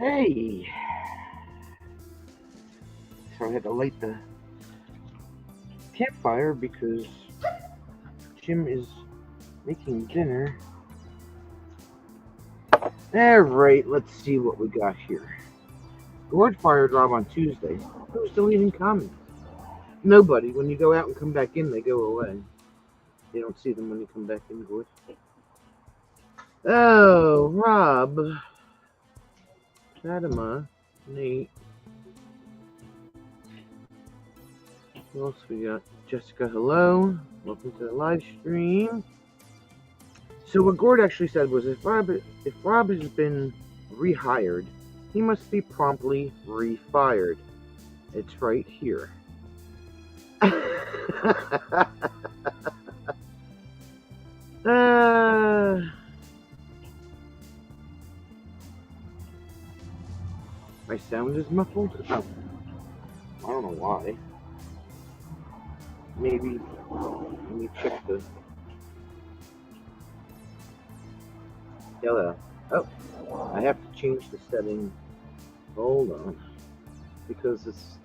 Hey, so I had to light the campfire because Jim is making dinner. Alright, let's see what we got here. Gord fired Rob on Tuesday. Who's deleting comments? Nobody. When you go out and come back in, they go away. You don't see them when you come back in, Gord. Oh, Rob. Fatima. Nate. Who else we got? Jessica, hello. Welcome to the live stream. So what Gord actually said was if Rob has been rehired, he must be promptly refired. It's right here. My sound is muffled? Oh, I don't know why. Maybe, let me check the... Hello. Oh, I have to change the setting. Hold on. Because it's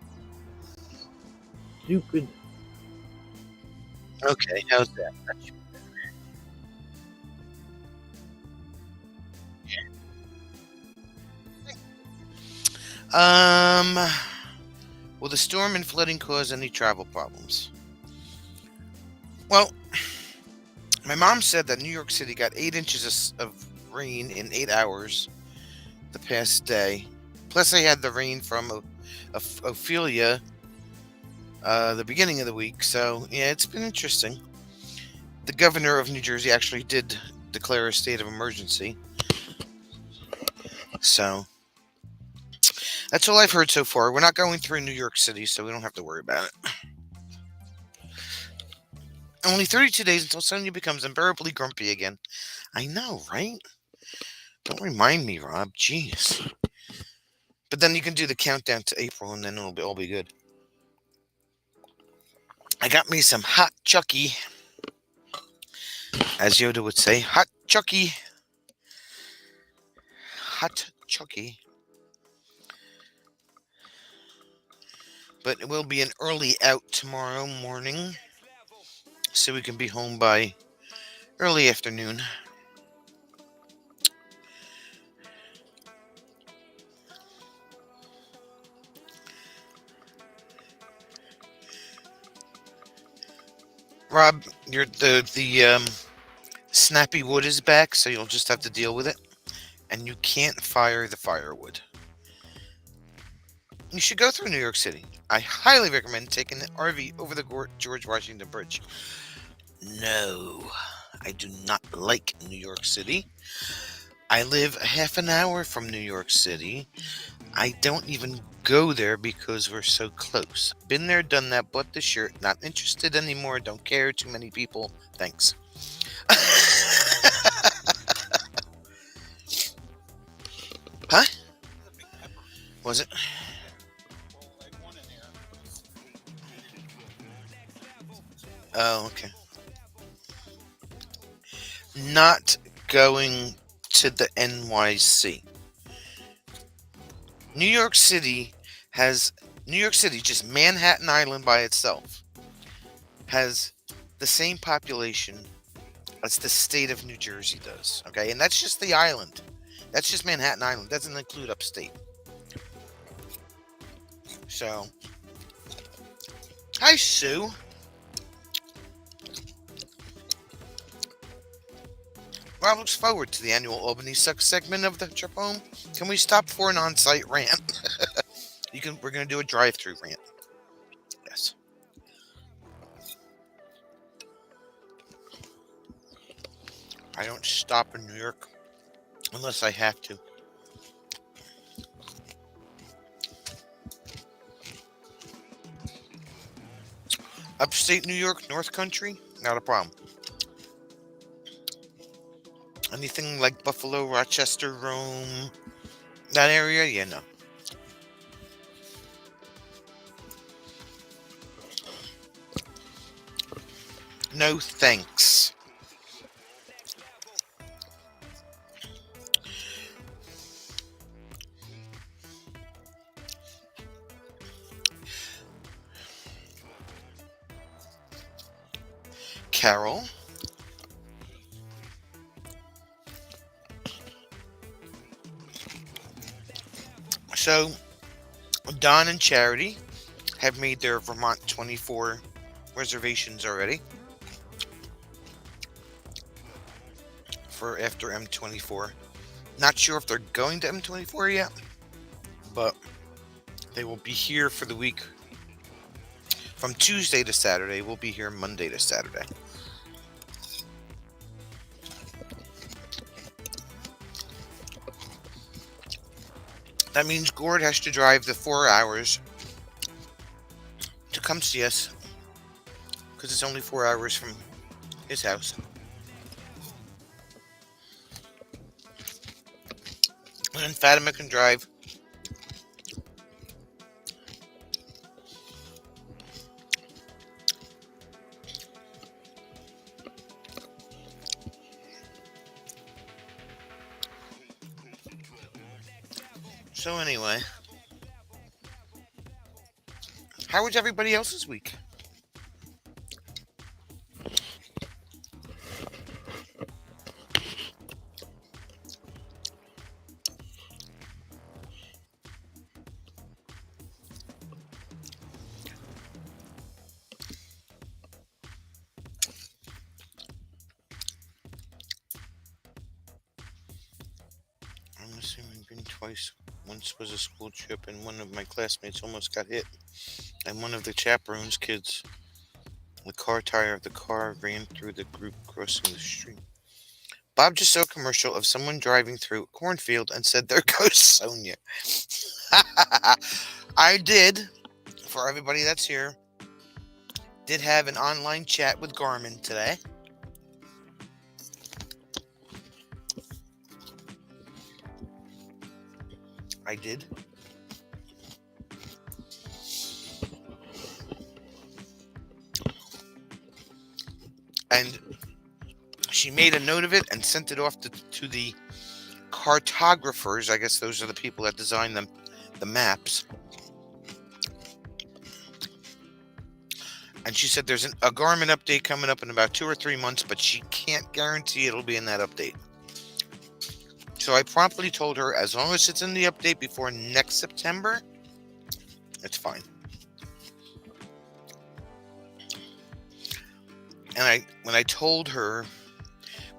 stupid. Okay, how's that? Will the storm and flooding cause any travel problems? Well, my mom said that New York City got 8 inches of rain in 8 hours the past day. Plus, I had the rain from Ophelia the beginning of the week. So, yeah, it's been interesting. The governor of New Jersey actually did declare a state of emergency. So, that's all I've heard so far. We're not going through New York City, so we don't have to worry about it. Only 32 days until Sonia becomes unbearably grumpy again. I know, right? Don't remind me, Rob. Jeez. But then you can do the countdown to April, and then it'll all be good. I got me some hot Chucky, as Yoda would say. Hot Chucky. Hot Chucky. But it will be an early out tomorrow morning, so we can be home by early afternoon. Rob, the snappy wood is back, so you'll just have to deal with it. And you can't fire the firewood. You should go through New York City. I highly recommend taking the RV over the George Washington Bridge. No, I do not like New York City. I live a half an hour from New York City. I don't even go there because we're so close. Been there, done that, bought the shirt. Not interested anymore. Don't care. Too many people. Thanks. Huh? Was it? Oh, okay. Not going to the NYC. New York City, just Manhattan Island by itself, has the same population as the state of New Jersey does. Okay, and that's just the island. That's just Manhattan Island. Doesn't include upstate. So, hi, Sue. Rob looks forward to the annual Albany Sucks segment of the trip home. Can we stop for an on-site rant? We're gonna do a drive-through rant. Yes. I don't stop in New York unless I have to. Upstate New York, North Country, not a problem. Anything like Buffalo, Rochester, Rome, that area, yeah, no. No thanks. Carol. So, Don and Charity have made their Vermont 24 reservations already for after M24. Not sure if they're going to M24 yet, but they will be here for the week from Tuesday to Saturday. We'll be here Monday to Saturday. That means Gord has to drive the 4 hours to come see us because it's only 4 hours from his house. And Fatima can drive. So anyway, how was everybody else's week? I'm assuming been twice. Once was a school trip, and one of my classmates almost got hit. And one of the chaperone's kids, the car tire of the car ran through the group crossing the street. Bob just saw a commercial of someone driving through a cornfield and said, "There goes Sonia." I did, for everybody that's here, did have an online chat with Garmin today. I did. And she made a note of it and sent it off to the cartographers. I guess those are the people that design the maps. And she said there's a Garmin update coming up in about 2 or 3 months, but she can't guarantee it'll be in that update. So I promptly told her, as long as it's in the update before next September, it's fine. And when I told her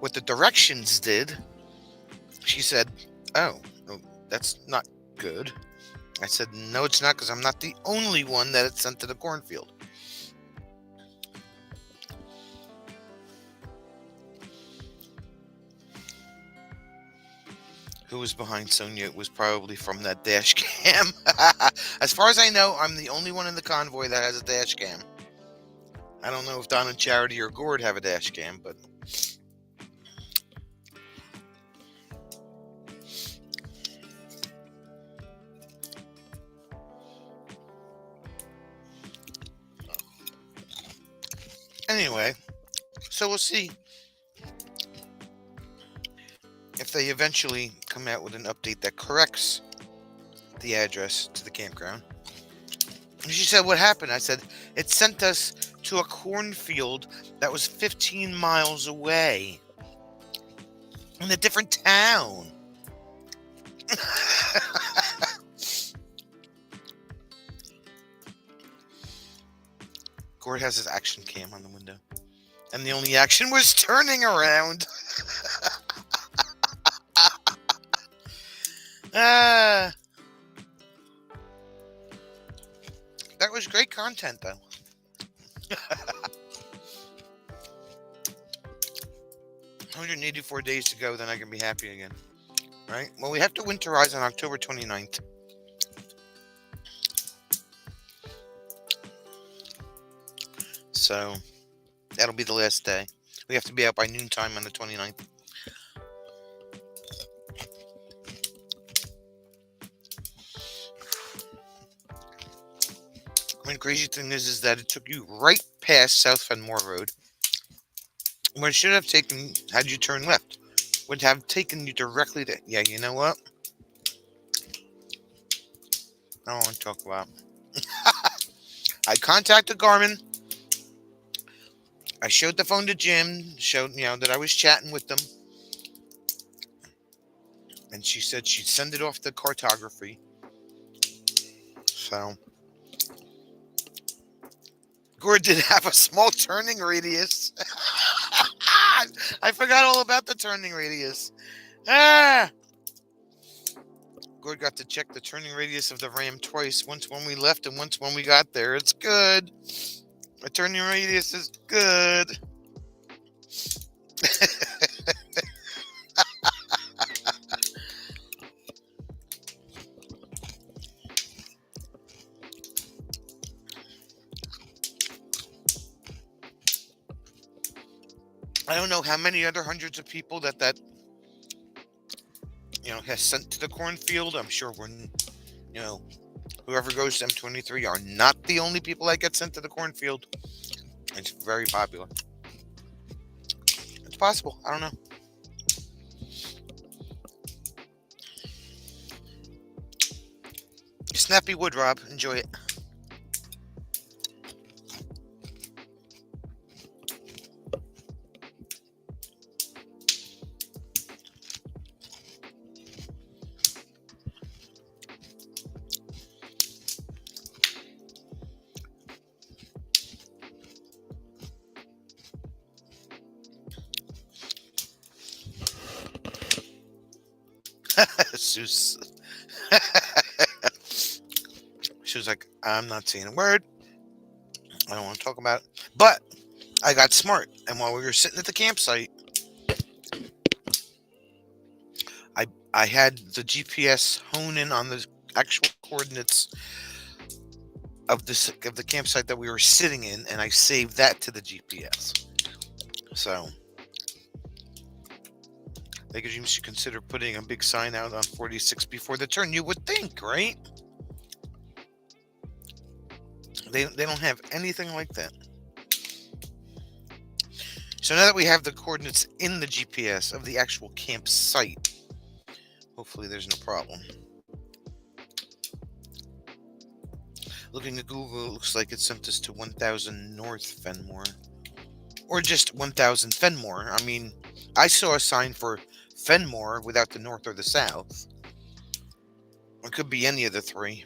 what the directions did, she said, "Oh, no, that's not good." I said, "No, it's not, because I'm not the only one that it's sent to the cornfield." Who was behind Sonia? It was probably from that dash cam. As far as I know, I'm the only one in the convoy that has a dash cam. I don't know if Don and Charity or Gord have a dash cam, but anyway, so we'll see if they eventually come out with an update that corrects the address to the campground. And she said, "What happened?" I said, "It sent us to a cornfield that was 15 miles away in a different town." Gord has his action cam on the window, and the only action was turning around. That was great content, though. 184 days to go, then I can be happy again. Right? Well, we have to winterize on October 29th. So, that'll be the last day. We have to be out by noontime on the 29th. I mean, the crazy thing is that it took you right past South Fenmore Road, when it should have taken, had you turned left, would have taken you directly to, yeah, you know what? I don't want to talk about. I contacted Garmin. I showed the phone to Jim, showed that I was chatting with them, and she said she'd send it off to cartography. So Gord did have a small turning radius. I forgot all about the turning radius. Ah! Gord got to check the turning radius of the Ram twice, once when we left and once when we got there. It's good. The turning radius is good. I don't know how many other hundreds of people that has sent to the cornfield. I'm sure whoever goes to M23 are not the only people that get sent to the cornfield. It's very popular. It's possible. I don't know. Snappy wood, Rob. Enjoy it. Seuss. She was like, I'm not saying a word. I don't want to talk about it. But I got smart. And while we were sitting at the campsite, I had the GPS hone in on the actual coordinates of the campsite that we were sitting in, and I saved that to the GPS. So I think you should consider putting a big sign out on 46 before the turn. You would think, right? They don't have anything like that. So now that we have the coordinates in the GPS of the actual campsite, hopefully there's no problem. Looking at Google, it looks like it sent us to 1000 North Fenmore. Or just 1000 Fenmore. I mean, I saw a sign for Fenmore without the north or the south. It could be any of the three.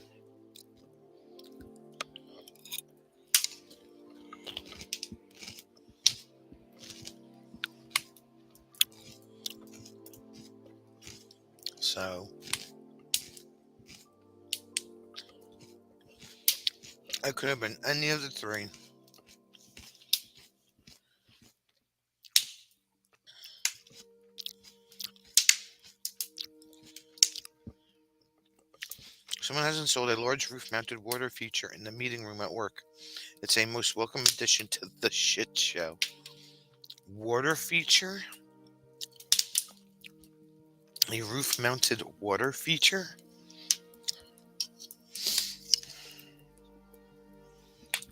So it could have been any of the three. Someone has installed a large roof-mounted water feature in the meeting room at work. It's a most welcome addition to the shit show. Water feature? A roof-mounted water feature?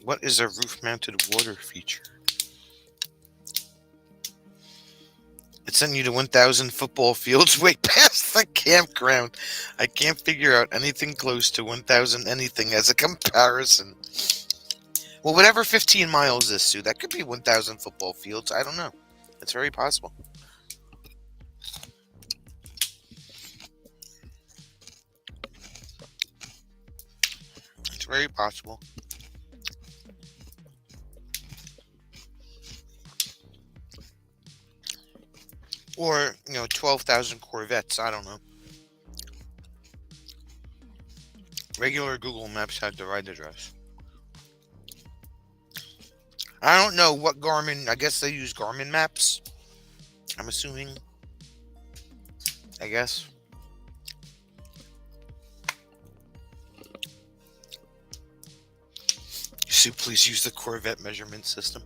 What is a roof-mounted water feature? It sent you to 1000 football fields way past the campground. I can't figure out anything close to 1000 anything as a comparison. Well, whatever 15 miles is, Sue, that could be 1000 football fields. I don't know. It's very possible. It's very possible. Or, 12,000 Corvettes. I don't know. Regular Google Maps had the right address. I don't know what Garmin. I guess they use Garmin maps. I'm assuming. I guess. Sue, please use the Corvette measurement system.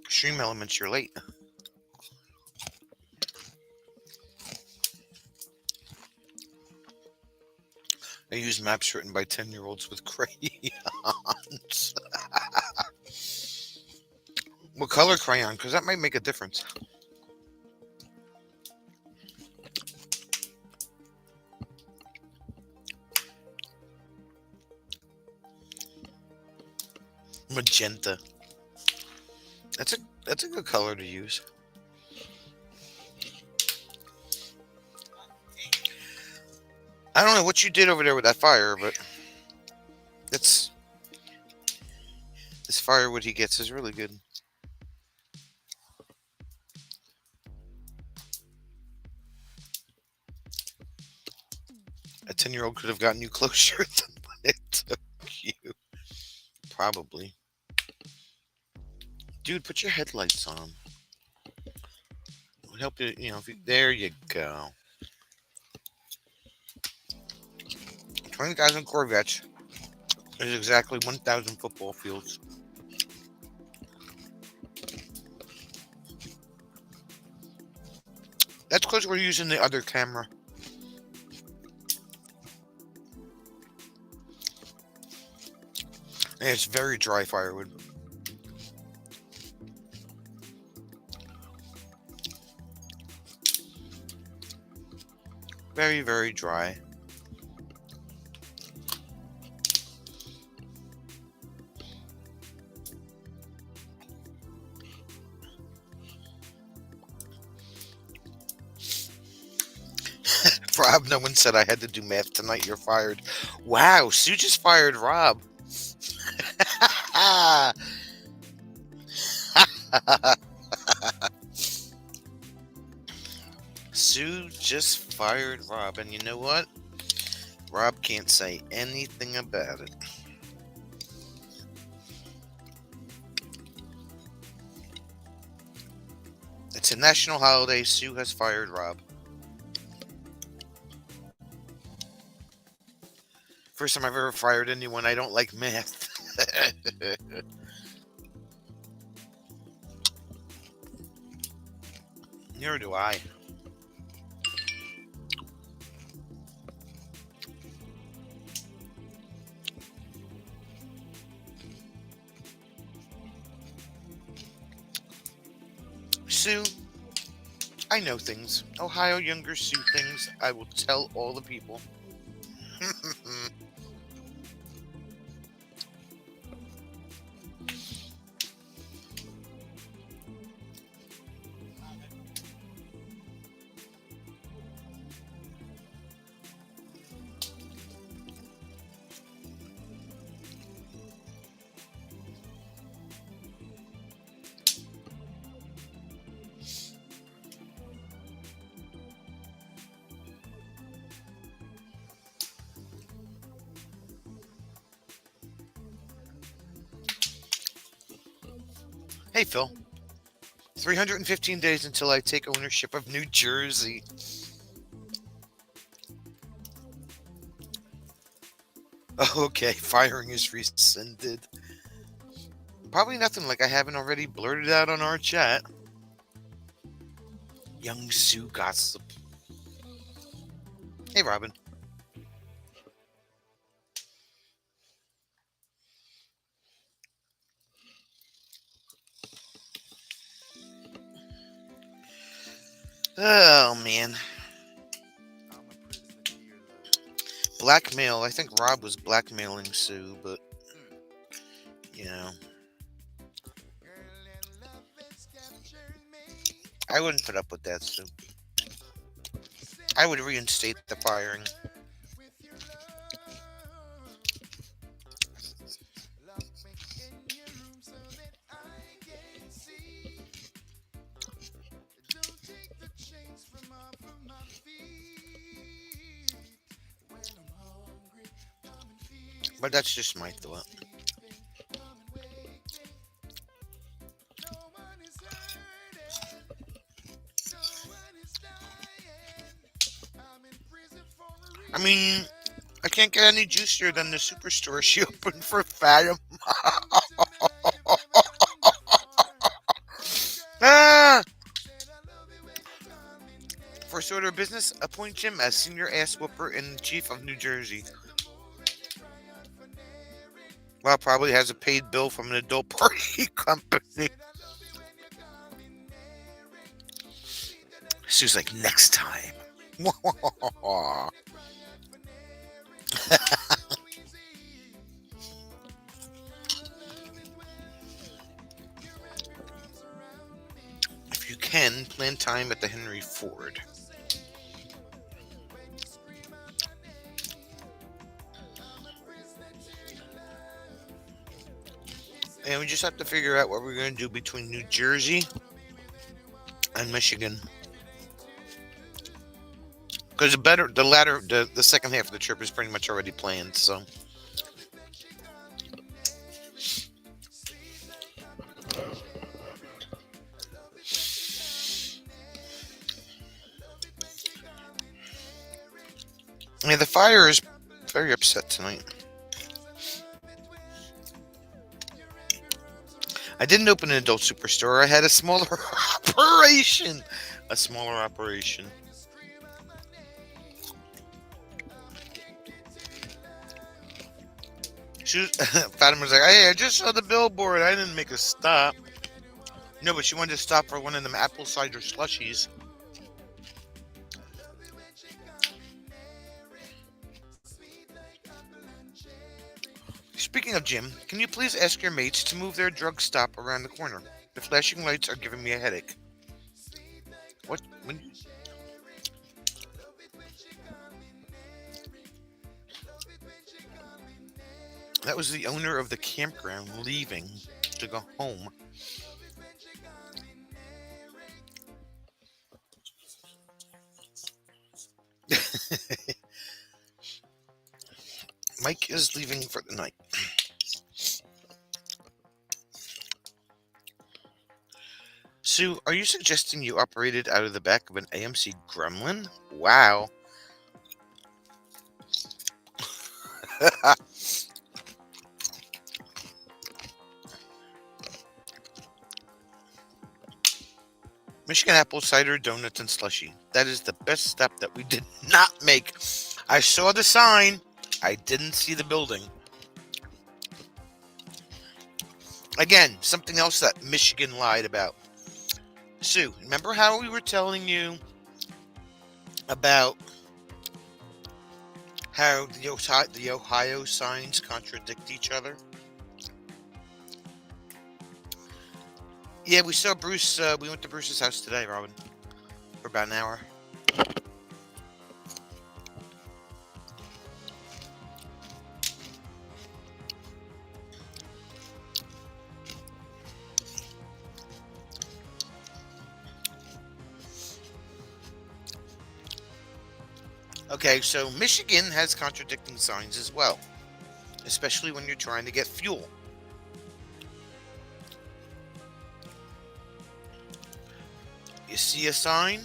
Stream Elements, you're late. I use maps written by 10-year-olds with crayons. What color crayon? Because that might make a difference. Magenta. That's a that's a good color to use. I don't know what you did over there with that fire, but that's this firewood he gets is really good. A 10-year-old could have gotten you closer than what it took you. Probably. Dude, put your headlights on. It would help you, if you, there you go. 20,000 Corvettes is exactly 1,000 football fields. That's because we're using the other camera. And it's very dry firewood. Very, very dry. Rob, no one said I had to do math tonight. You're fired. Wow, Sue just fired Rob. Sue just fired Rob, and you know what? Rob can't say anything about it. It's a national holiday. Sue has fired Rob. First time I've ever fired anyone. I don't like math. Neither do I. Sue, I know things. Ohio younger Sue things. I will tell all the people. Hey, Phil. 315 days until I take ownership of New Jersey. Okay, firing is rescinded. Probably nothing like I haven't already blurted out on our chat. Young Sue gossip. Hey, Robin. Oh, man. Blackmail. I think Rob was blackmailing Sue, but, you know. I wouldn't put up with that, Sue. I would reinstate the firing. But that's just my thought. I mean, I can't get any juicier than the superstore she opened for Fatima. Ah! First order of business, appoint Jim as senior ass whooper and chief of New Jersey. Well, probably has a paid bill from an adult party company. Sue's like, next time. can, plan time at the Henry Ford. And we just have to figure out what we're going to do between New Jersey and Michigan. Because the second half of the trip is pretty much already planned, so. Yeah, the fire is very upset tonight. I didn't open an adult superstore. I had a smaller operation. A smaller operation. Fatima's like, hey, I just saw the billboard. I didn't make a stop. No, but she wanted to stop for one of them apple cider slushies. Speaking of Jim, can you please ask your mates to move their drug stop around the corner? The flashing lights are giving me a headache. What? When? That was the owner of the campground leaving to go home. Mike is leaving for the night. Sue, are you suggesting you operated out of the back of an AMC Gremlin? Wow. Michigan apple cider, donuts, and slushy. That is the best step that we did not make. I saw the sign. I didn't see the building. Again, something else that Michigan lied about. Sue, remember how we were telling you about how the Ohio signs contradict each other? Yeah, we saw Bruce. We went to Bruce's house today, Robin, for about an hour. Okay, so Michigan has contradicting signs as well, especially when you're trying to get fuel. You see a sign,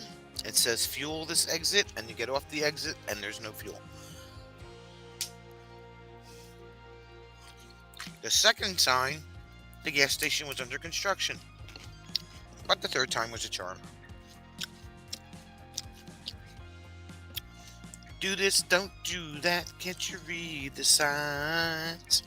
it says fuel this exit, and you get off the exit, and there's no fuel. The second sign, the gas station was under construction. But the third time was a charm. Do this, don't do that, can't you read the signs?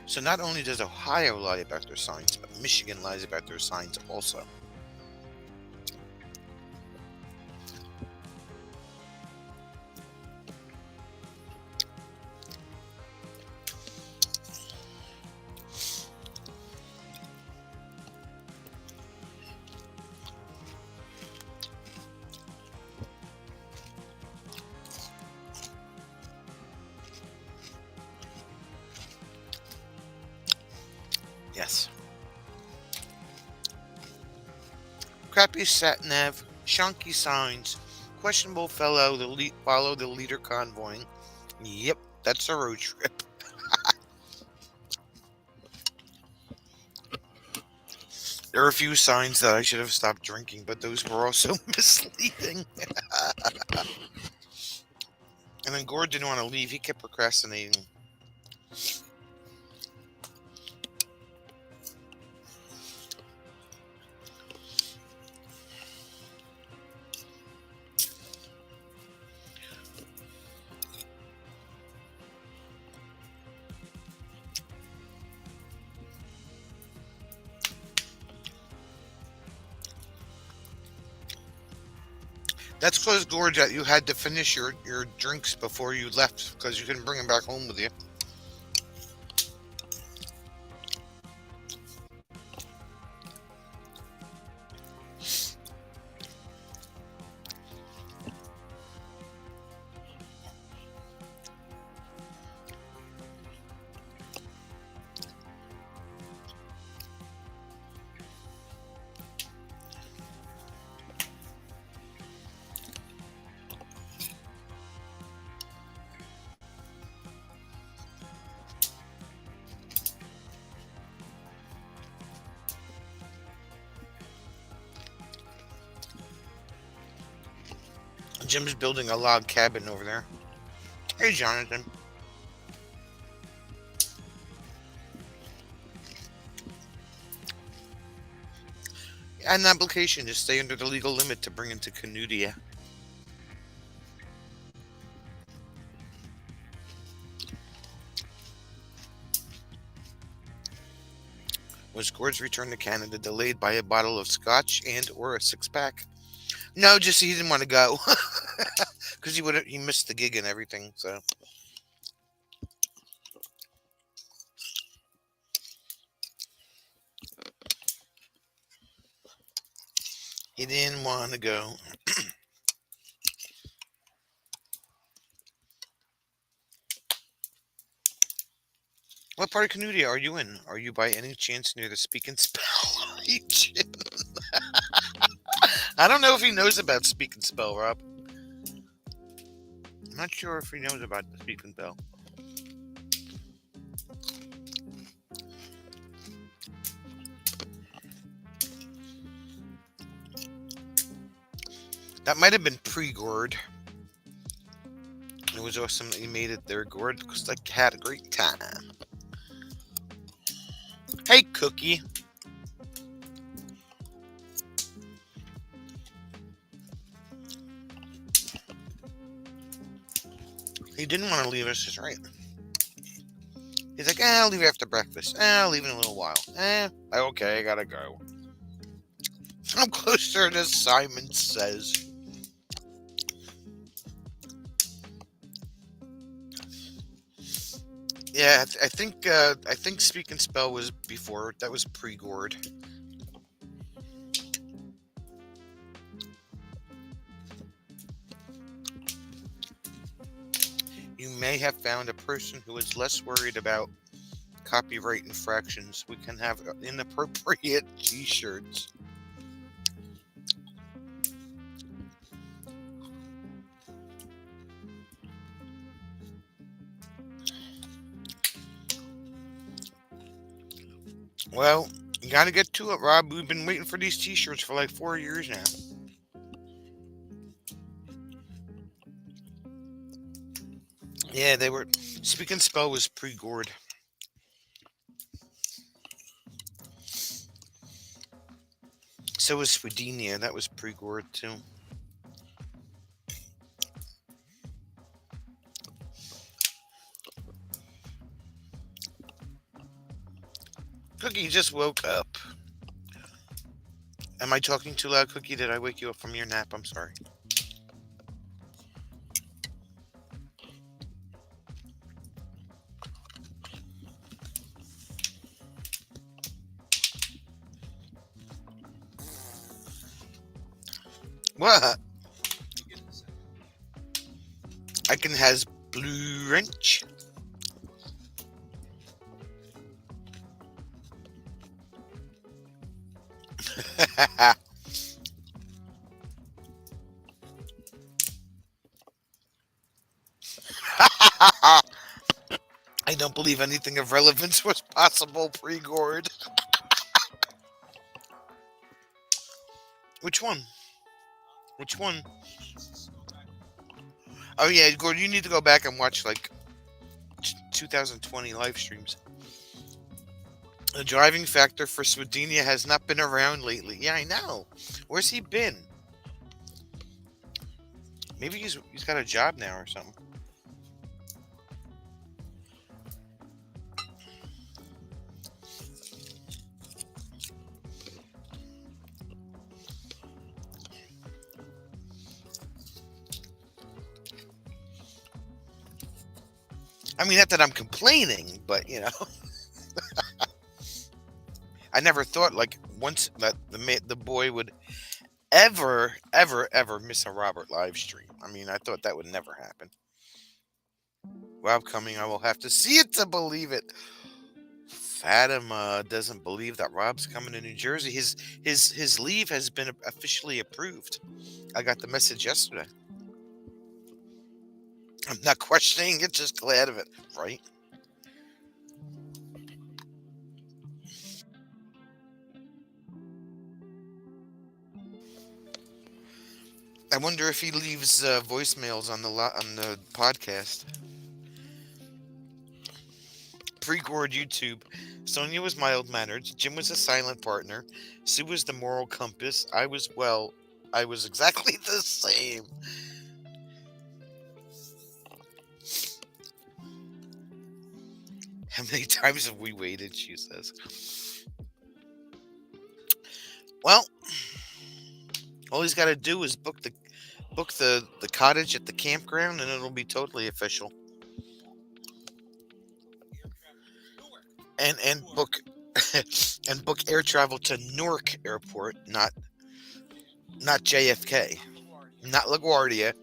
So not only does Ohio lie about their signs, but Michigan lies about their signs also. Yes. Crappy sat nav, shonky signs, questionable follow the leader convoying. Yep, that's a road trip. There are a few signs that I should have stopped drinking, but those were also misleading. And then Gord didn't want to leave. He kept procrastinating. That's because, Gord, that you had to finish your drinks before you left because you couldn't bring them back home with you. Jim's building a log cabin over there. Hey, Jonathan. Add an application to stay under the legal limit to bring into Canudia. Was Gord's return to Canada delayed by a bottle of scotch and or a six-pack? No, just he didn't want to go because he missed the gig and everything. So he didn't want to go. What part of Canudia are you in? Are you by any chance near the Speak and Spell region? I don't know if he knows about Speak and Spell, Rob. I'm not sure if he knows about the Speak and Spell. That might have been pre-Gord. It was awesome that you made it there, Gord, because I had a great time. Hey, Cookie. He didn't want to leave us, is right. He's like, I'll leave after breakfast. I'll leave in a little while. Okay, I gotta go. I'm closer to Simon Says. Yeah, I think Speak and Spell was before. That was pre-Gord. You may have found a person who is less worried about copyright infractions. We can have inappropriate T-shirts. Well, you gotta get to it, Rob. We've been waiting for these T-shirts for like 4 years now. Yeah, they were. Speak and Spell was pre-Gord. So was Swedenia. That was pre-Gord too. Cookie just woke up. Am I talking too loud, Cookie? Did I wake you up from your nap? I'm sorry. What? I can has blue wrench. I don't believe anything of relevance was possible pre-Gord. Which one? Which one? Oh yeah, Gord, you need to go back and watch like 2020 live streams. The driving factor for Swedenia has not been around lately. Yeah, I know. Where's he been? Maybe he's got a job now or something. I mean, not that I'm complaining, but I never thought like once that the boy would ever miss a Robert live stream. I mean, I thought that would never happen. Well, coming, I will have to see it to believe it. Fatima doesn't believe that Rob's coming to New Jersey. His leave has been officially approved. I got the message yesterday. I'm not questioning it, just glad of it, right? I wonder if he leaves voicemails on on the podcast. Pre-gored YouTube. Sonia was mild mannered. Jim was a silent partner. Sue was the moral compass. I was exactly the same. How many times have we waited? She says. Well, all he's got to do is book the cottage at the campground, and it'll be totally official. And book and book air travel to Newark Airport, not JFK, not LaGuardia,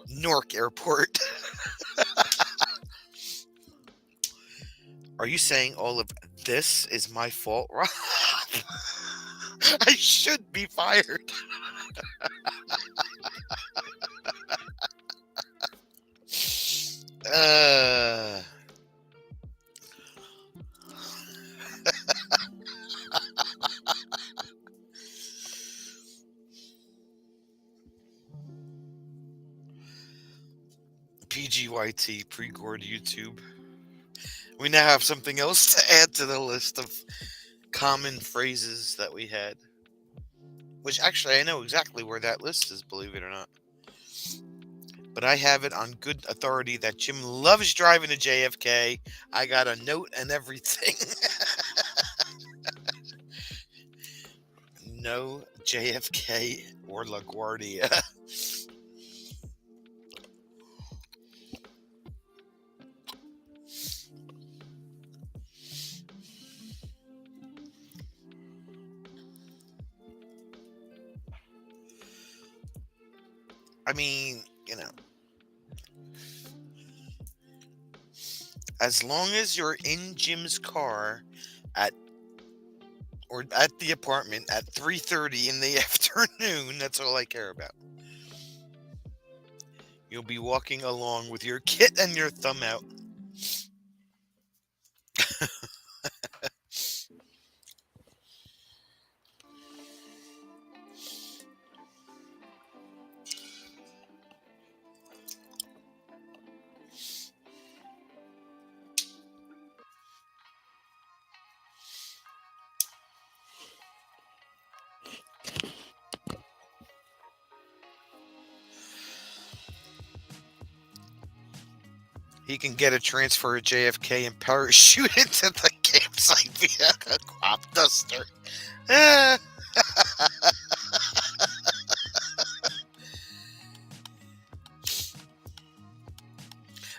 Newark Airport. Are you saying all of this is my fault, Rob? I should be fired. Uh, PGYT, pre-gored YouTube. We now have something else to add to the list of common phrases that we had. Which actually, I know exactly where that list is, believe it or not. But I have it on good authority that Jim loves driving to JFK. I got a note and everything. No JFK or LaGuardia. I mean, as long as you're in Jim's car at or at the apartment at 3:30 in the afternoon, that's all I care about. You'll be walking along with your kit and your thumb out. He can get a transfer at JFK and parachute into the campsite via a crop duster. Ah.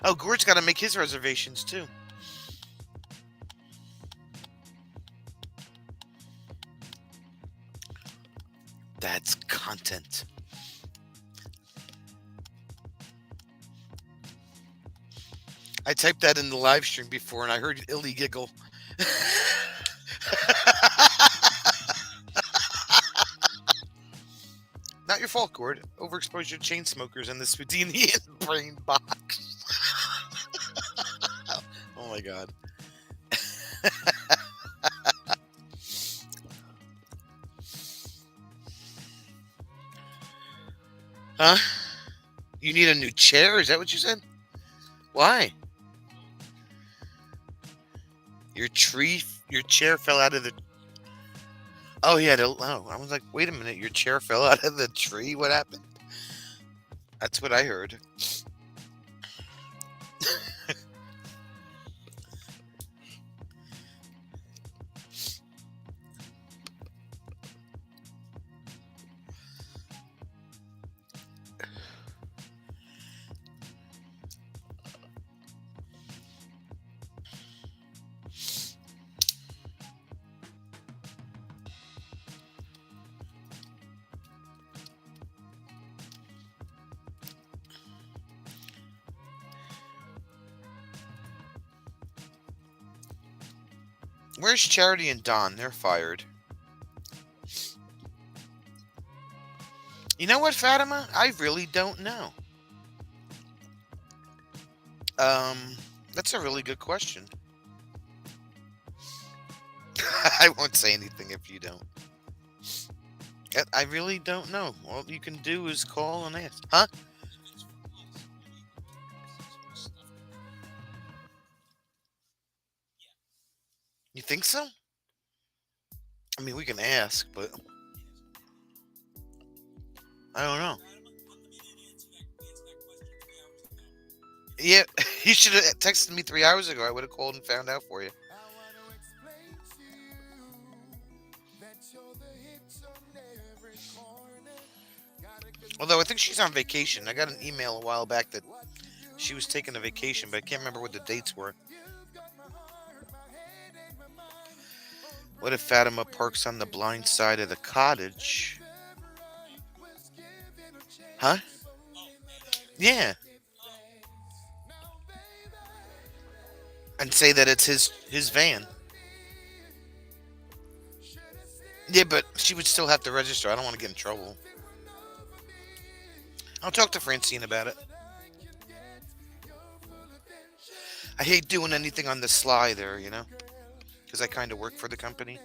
Oh, Gord's got to make his reservations too. That's content. I typed that in the live stream before and I heard Illy giggle. Not your fault, Gord. Overexposure chain smokers and the Swedinian brain box. Oh my god. Huh? You need a new chair? Is that what you said? Why? Your chair fell out of the. Oh, yeah. Oh, I was like, wait a minute. Your chair fell out of the tree? What happened? That's what I heard. Where's Charity and Don? They're fired. You know what, Fatima? I really don't know. Um, that's a really good question. I won't say anything if you don't. I really don't know. All you can do is call and ask. Huh? You think so? I mean, we can ask, but I don't know. Yeah, you should have texted me 3 hours ago. I would have called and found out for you. Although I think she's on vacation. I got an email a while back that she was taking a vacation, but I can't remember what the dates were. What if Fatima parks on the blind side of the cottage? Huh? Yeah. And say that it's his van. Yeah, but she would still have to register. I don't want to get in trouble. I'll talk to Francine about it. I hate doing anything on the sly there, because I kind of work for the company.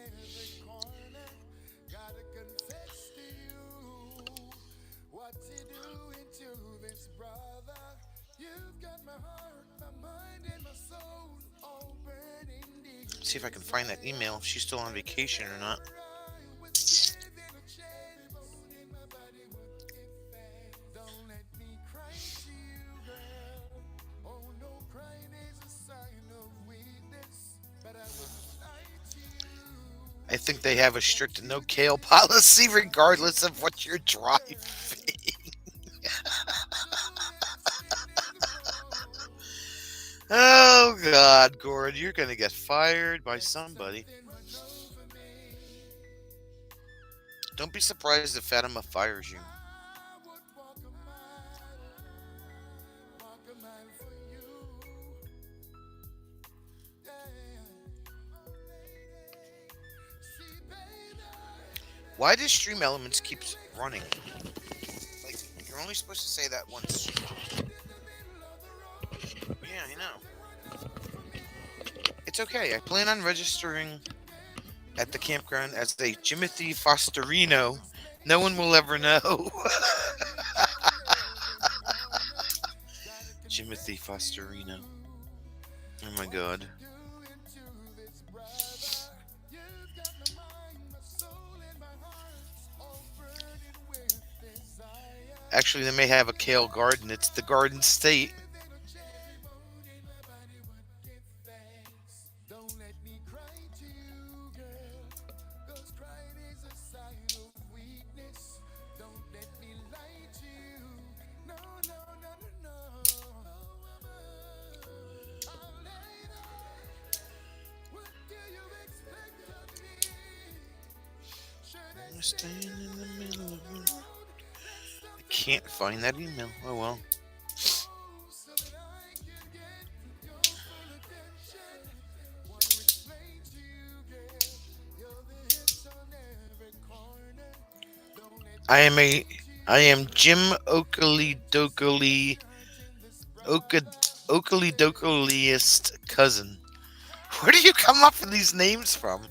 See if I can find that email, if she's still on vacation or not. I think they have a strict no kale policy regardless of what you're driving. Oh, God, Gord, you're going to get fired by somebody. Don't be surprised if Fatima fires you. Why does Stream Elements keep running? Like, you're only supposed to say that once. Yeah, I know. It's okay. I plan on registering at the campground as a Jimothy Fosterino. No one will ever know. Jimothy Fosterino. Oh my god. Actually, they may have a kale garden. It's the Garden State. Stand in the middle of it. I can't find that email. Oh well. I am Jim Oakley Dokley Oakley Dokleyist cousin. Where do you come up with these names from?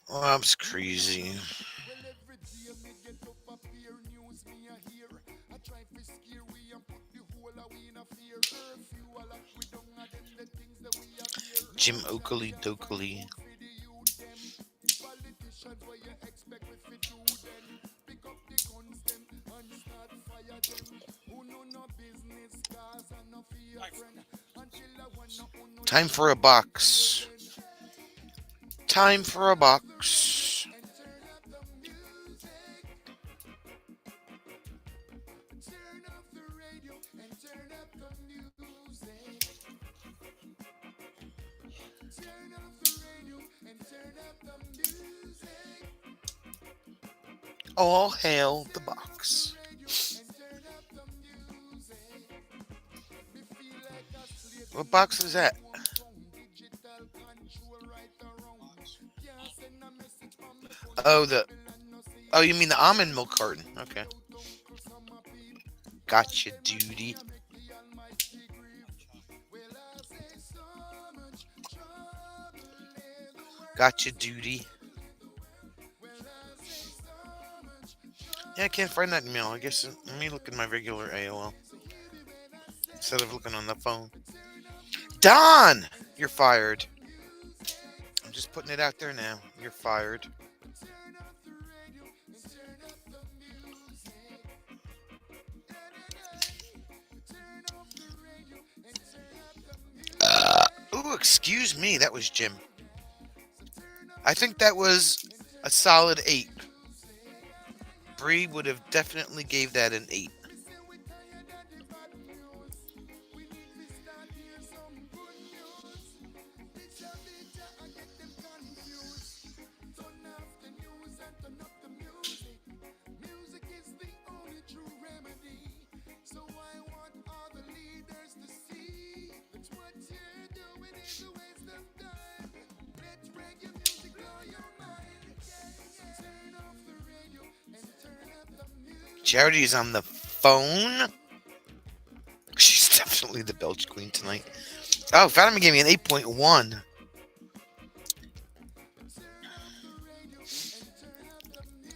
Oh, that's crazy. Jim Oakley Dokley. Time for a box. Time for a box. All hail the box. What box is that? Oh, oh, you mean the almond milk carton? Okay. Gotcha, duty. Gotcha, duty. Yeah, I can't find that email. I guess let me look at my regular AOL instead of looking on the phone. Don, you're fired. I'm just putting it out there now. You're fired. Ooh, excuse me. That was Jim. I think that was a solid 8. Bree would have definitely gave that an 8. Charity's on the phone. She's definitely the Belch Queen tonight. Oh, Fatima gave me an 8.1.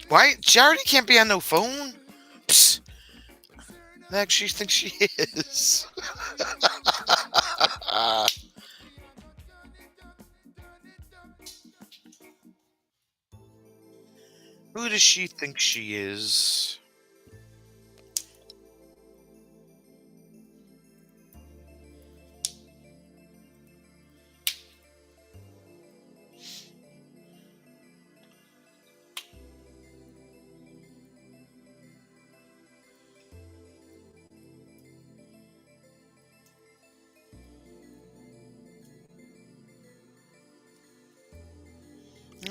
Why? Charity can't be on no phone? Psst. Max, she thinks she is. Who does she think she is?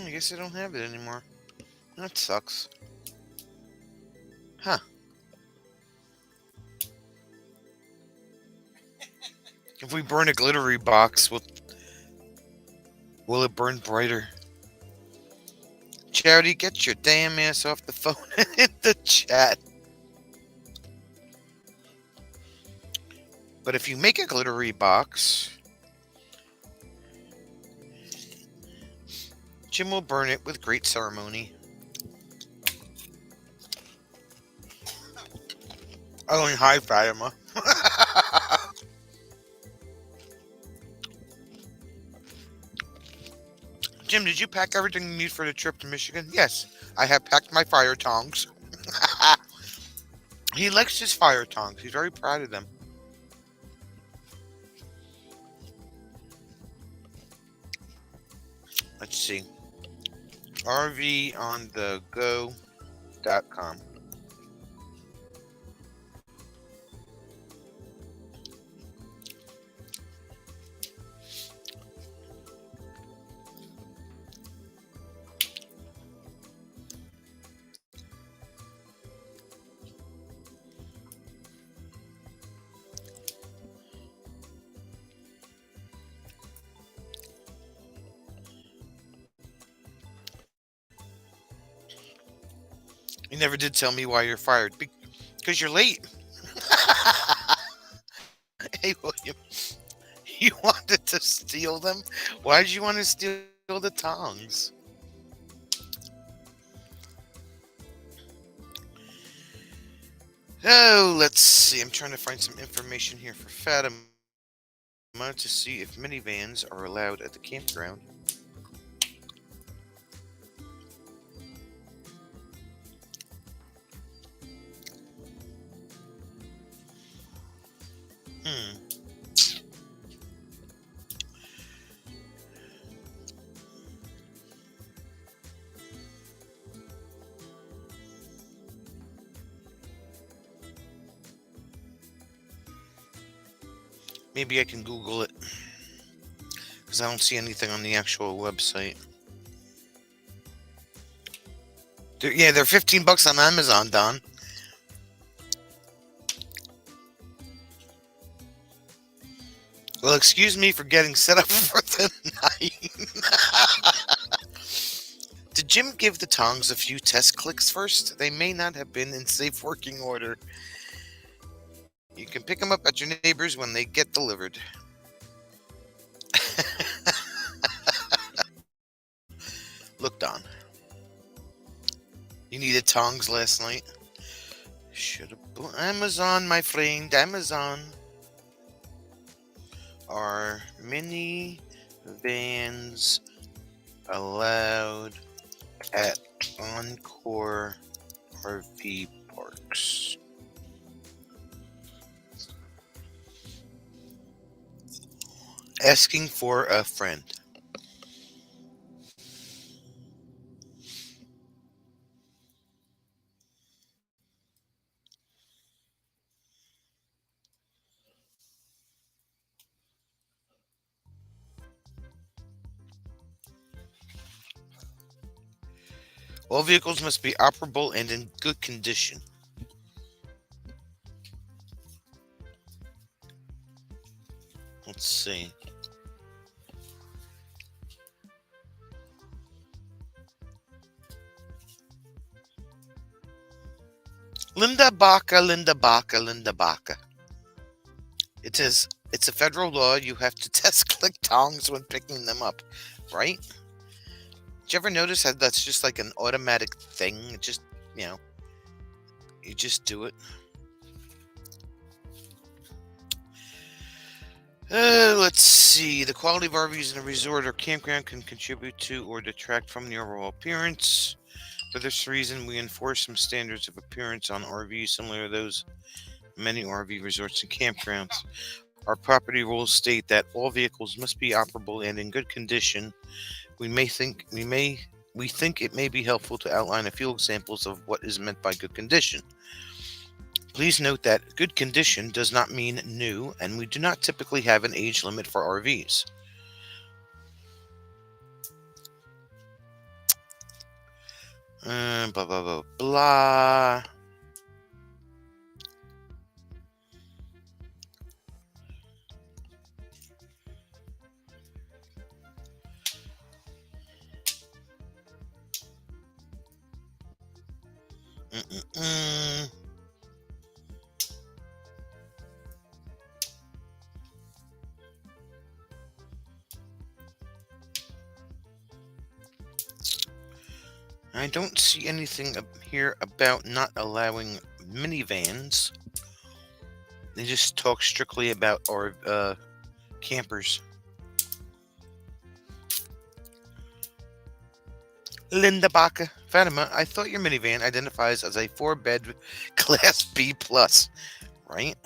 I guess I don't have it anymore. That sucks. Huh. If we burn a glittery box, will it burn brighter? Charity, get your damn ass off the phone and hit the chat. But if you make a glittery box, Jim will burn it with great ceremony. Oh, and hi, Fatima. Jim, did you pack everything you need for the trip to Michigan? Yes, I have packed my fire tongs. He likes his fire tongs. He's very proud of them. Let's see. RVonthego.com. You never did tell me why you're fired. Because you're late. Hey, William. You wanted to steal them? Why did you want to steal the tongs? Oh, let's see. I'm trying to find some information here for Fatima to see if minivans are allowed at the campground. Hmm. Maybe I can Google it because I don't see anything on the actual website. They're $15 on Amazon, Don. Well, excuse me for getting set up for the night. Did Jim give the tongs a few test clicks first? They may not have been in safe working order. You can pick them up at your neighbor's when they get delivered. Look, Don. You needed tongs last night. Should have. Amazon, my friend. Amazon. Are mini vans allowed at Encore RV parks? Asking for a friend. All vehicles must be operable and in good condition. Let's see. Linda Baca, Linda Baca, Linda Baca. It says it's a federal law. You have to test click tongs when picking them up, right? Did you ever notice how that's just like an automatic thing? It just, you just do it. Let's see. The quality of RVs in a resort or campground can contribute to or detract from the overall appearance. For this reason, we enforce some standards of appearance on RVs similar to those in many RV resorts and campgrounds. Our property rules state that all vehicles must be operable and in good condition. We think it may be helpful to outline a few examples of what is meant by good condition. Please note that good condition does not mean new, and we do not typically have an age limit for RVs. Blah, blah, blah, blah. Mm-mm-mm. I don't see anything here about not allowing minivans. They just talk strictly about our campers. Linda Baca, Fatima, I thought your minivan identifies as a 4-bed Class B plus, right?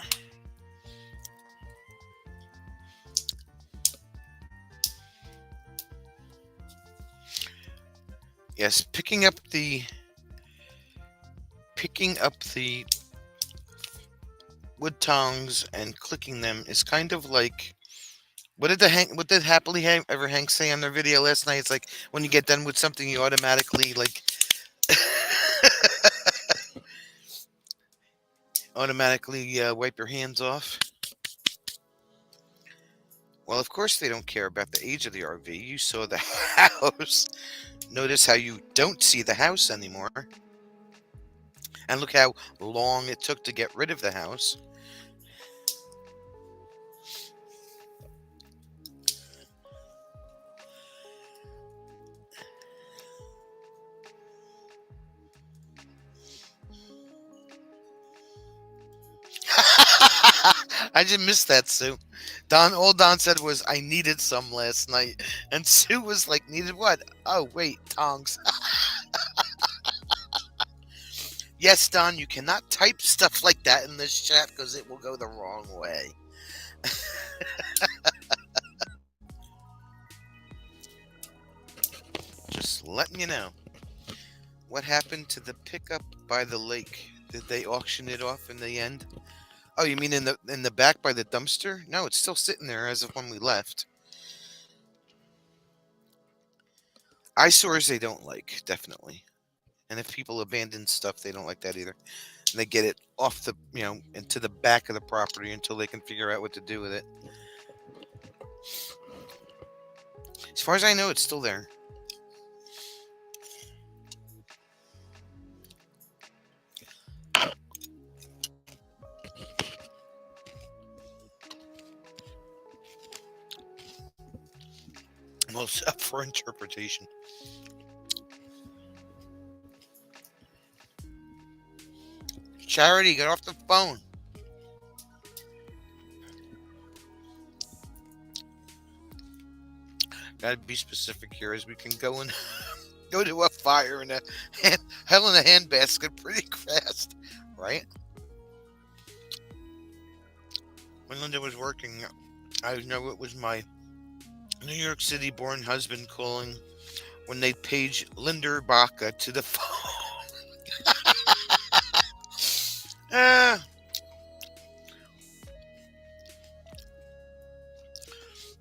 Yes, picking up the wood tongs and clicking them is kind of like what did Happily Ever Hank say on their video last night? It's like when you get done with something, you automatically wipe your hands off. Well, of course they don't care about the age of the RV. You saw the house. Notice how you don't see the house anymore. And look how long it took to get rid of the house. I just missed that, Sue. All Don said was, I needed some last night. And Sue was like, needed what? Oh, wait, tongs. Yes, Don, you cannot type stuff like that in this chat because it will go the wrong way. letting you know. What happened to the pickup by the lake? Did they auction it off in the end? Oh, you mean in the back by the dumpster? No, it's still sitting there as of when we left. Eyesores they don't like, definitely. And if people abandon stuff, they don't like that either. And they get it off the, into the back of the property until they can figure out what to do with it. As far as I know, it's still there. Well, it's up for interpretation. Charity, get off the phone. Gotta be specific here, as we can go and go to a fire in a hell in a handbasket pretty fast, right? When Linda was working, I know it was my New York City born husband calling when they page Linda Baca to the phone.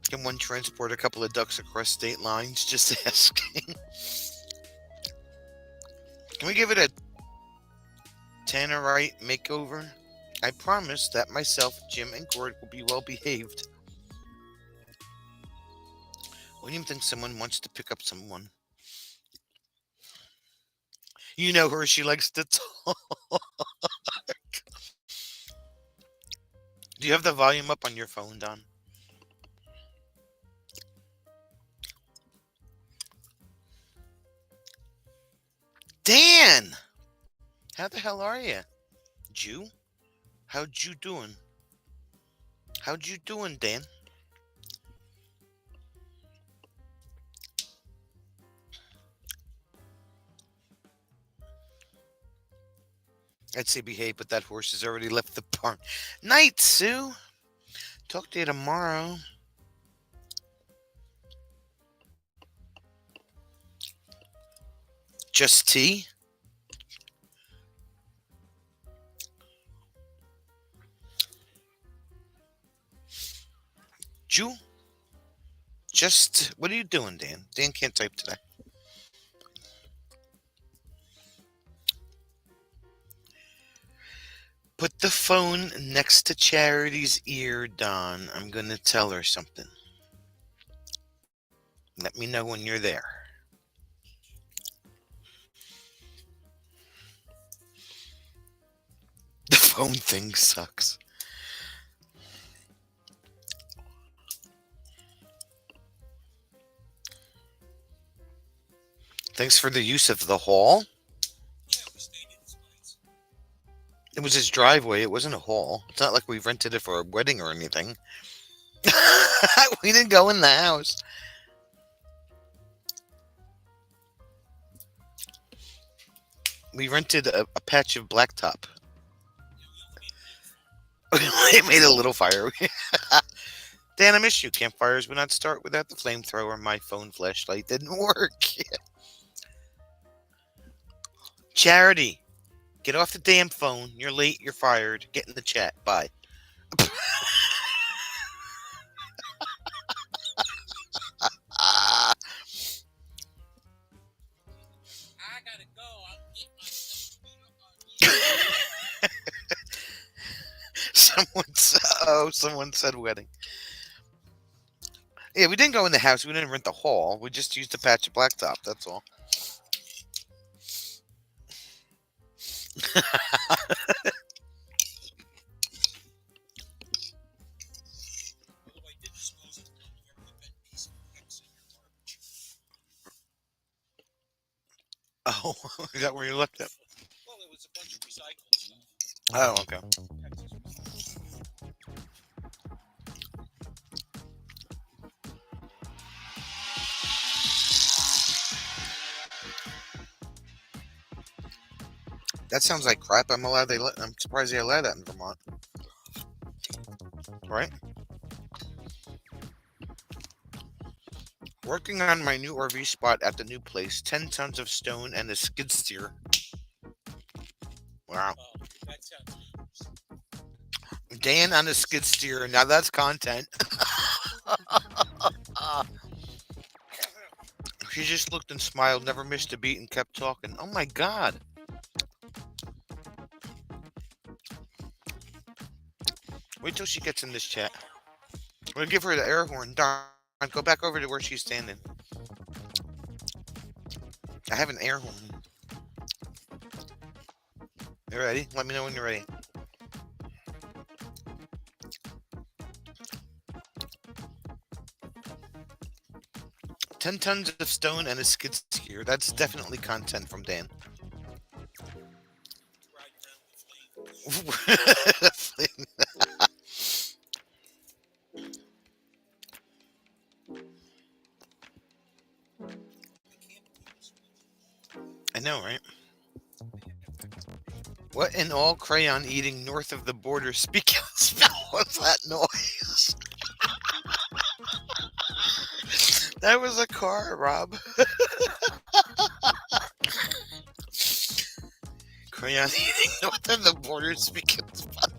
Can one transport a couple of ducks across state lines? Just asking. Can we give it a Tannerite makeover? I promise that myself, Jim, and Gord will be well behaved. When do you think someone wants to pick up someone? You know her, she likes to talk. Do you have the volume up on your phone, Don? Dan! How the hell are you? Jew? How'd you doing? How'd you doing, Dan? I'd say behave, but that horse has already left the barn. Night, Sue! Talk to you tomorrow. Just tea? Jew? Just, what are you doing, Dan? Dan can't type today. Put the phone next to Charity's ear, Don. I'm going to tell her something. Let me know when you're there. The phone thing sucks. Thanks for the use of the hall. It was his driveway. It wasn't a hall. It's not like we rented it for a wedding or anything. We didn't go in the house. We rented a patch of blacktop. It made a little fire. Dan, I miss you. Campfires would not start without the flamethrower. My phone flashlight didn't work. Charity, get off the damn phone. You're late. You're fired. Get in the chat. Bye. I gotta go. I'll get my someone said wedding. Yeah, we didn't go in the house. We didn't rent the hall. We just used a patch of blacktop. That's all. Oh, is that where you left it? Well, it was a bunch of recycled stuff. Oh, okay. That sounds like crap. I'm surprised they allow that in Vermont. Right? Working on my new RV spot at the new place. 10 tons of stone and a skid steer. Wow. Dan on a skid steer. Now that's content. She just looked and smiled, never missed a beat, and kept talking. Oh my god. Wait till she gets in this chat. I'm gonna give her the air horn. Darn, go back over to where she's standing. I have an air horn. You ready? Let me know when you're ready. "10 tons of stone and a skid steer." That's definitely content from Dan. I know, right? What in all crayon eating north of the border speaking spell was that noise? That was a car, Rob. Crayon eating north of the border speaking spell.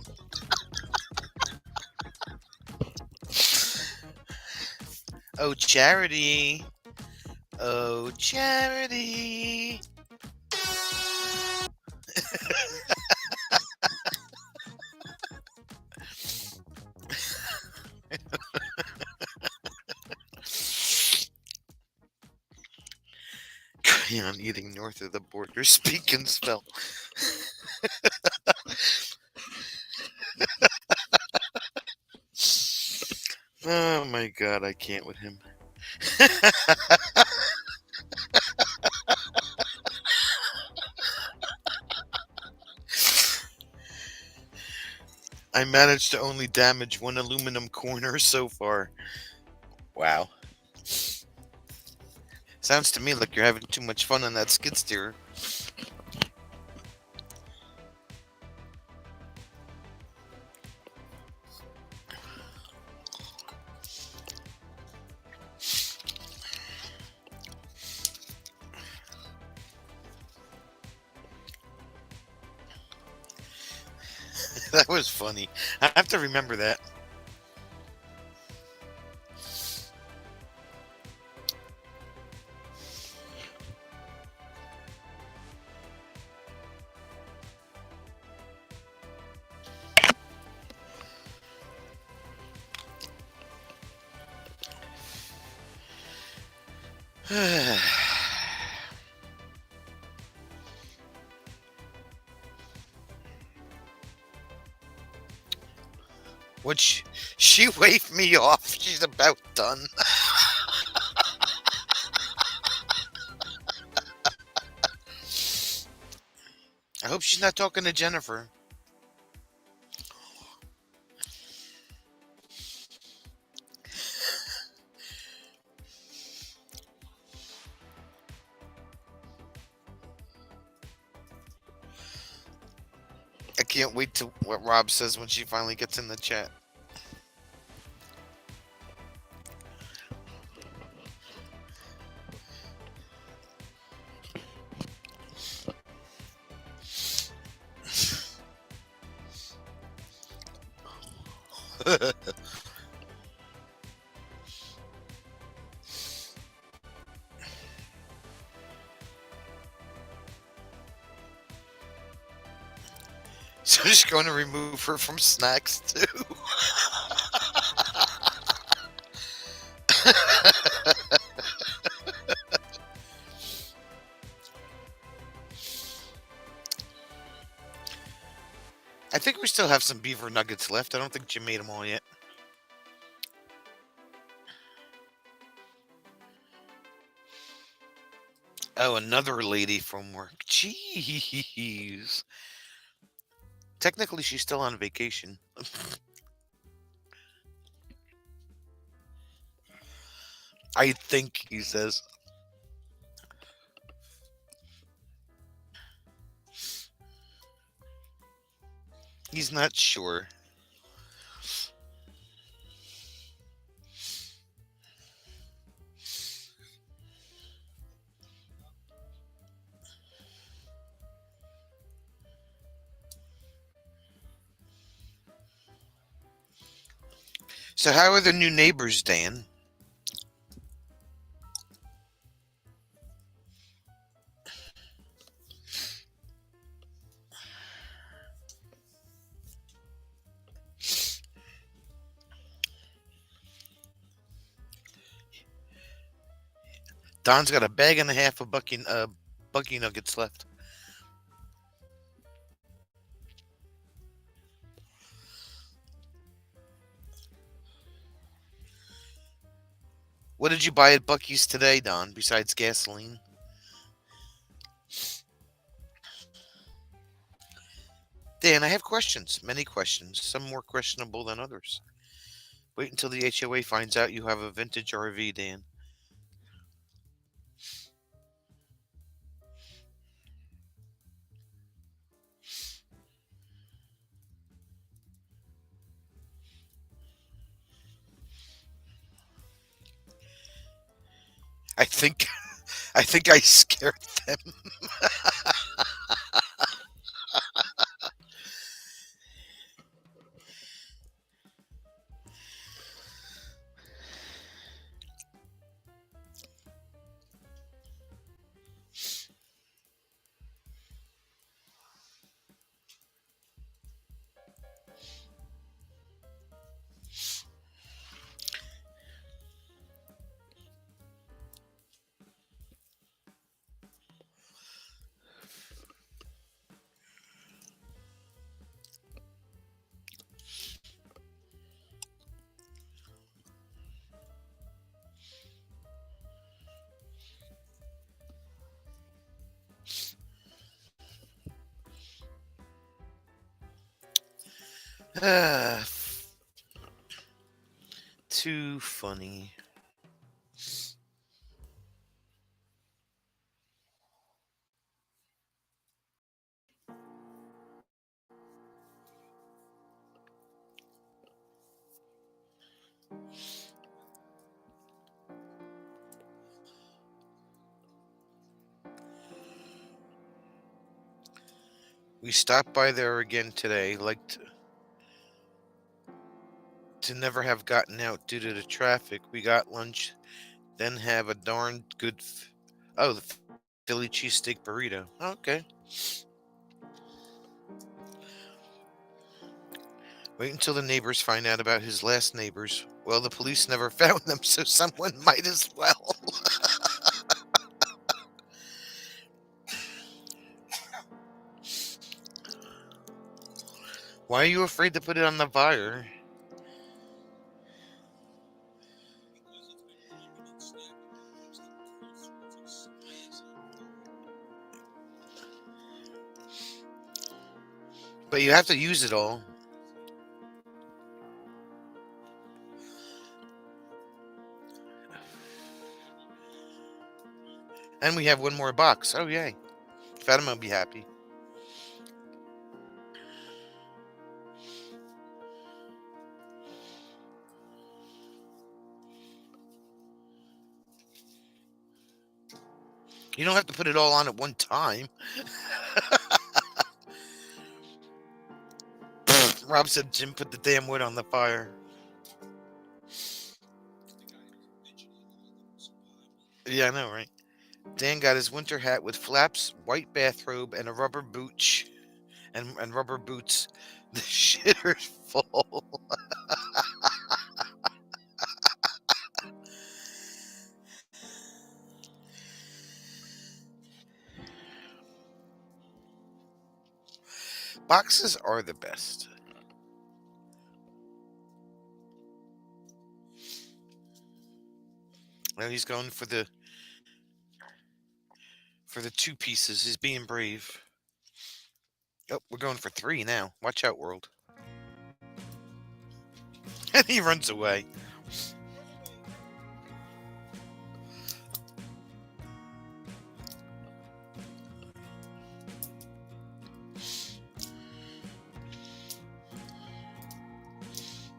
Oh, charity. Oh, charity. Crayon eating north of the border speaking spell. Oh my god, I can't with him. I managed to only damage one aluminum corner so far. Wow. Sounds to me like you're having too much fun on that skid steer. That was funny. I have to remember that. Which she waved me off. She's about done. I hope she's not talking to Jennifer. I can't wait to what Rob says when she finally gets in the chat. So she's going to remove her from snacks too. I think we still have some beaver nuggets left. I don't think Jim made them all yet. Oh, another lady from work. Jeez. Technically, she's still on vacation. I think, he says. He's not sure. So how are the new neighbors, Dan? Don's got a bag and a half of Bucky Nuggets left. What did you buy at Bucky's today, Don, besides gasoline? Dan, I have questions. Many questions. Some more questionable than others. Wait until the HOA finds out you have a vintage RV, Dan. I think I think I scared them. Ah, too funny. We stopped by there again today, like to never have gotten out due to the traffic. We got lunch, then have a darn good. Oh, the Philly cheesesteak burrito. Okay. Wait until the neighbors find out about his last neighbors. Well, the police never found them, so someone might as well. Why are you afraid to put it on the fire? But you have to use it all. And we have one more box. Oh, yay. Fatima will be happy. You don't have to put it all on at one time. Rob said Jim put the damn wood on the fire. Yeah, I know, right? Dan got his winter hat with flaps, white bathrobe, and a rubber booch. And rubber boots. The shitter's full. Boxes are the best. Now he's going for the two pieces. He's being brave. Oh, we're going for three now. Watch out, world. And he runs away.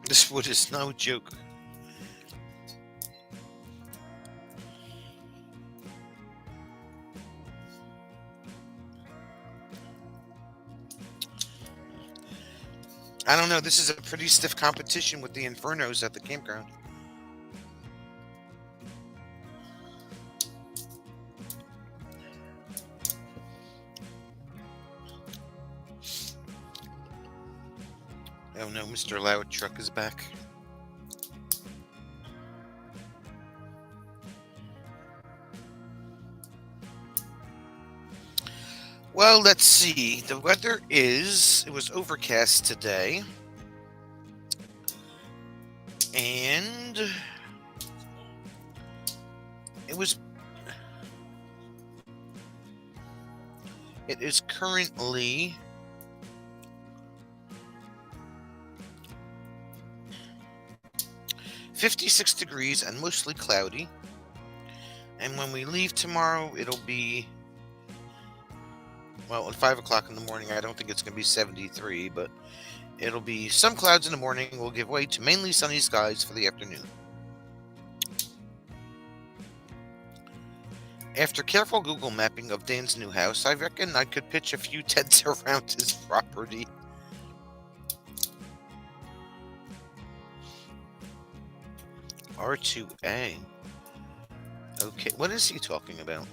This wood is no joke. I don't know. This is a pretty stiff competition with the Infernos at the campground. Oh no, Mr. Loud Truck is back. Well, let's see. The weather it was overcast today. And it was, it is currently 56 degrees and mostly cloudy. And when we leave tomorrow, it'll be, well, at 5 o'clock in the morning, I don't think it's going to be 73, but it'll be some clouds in the morning will give way to mainly sunny skies for the afternoon. After careful Google mapping of Dan's new house, I reckon I could pitch a few tents around his property. R2A. Okay, what is he talking about?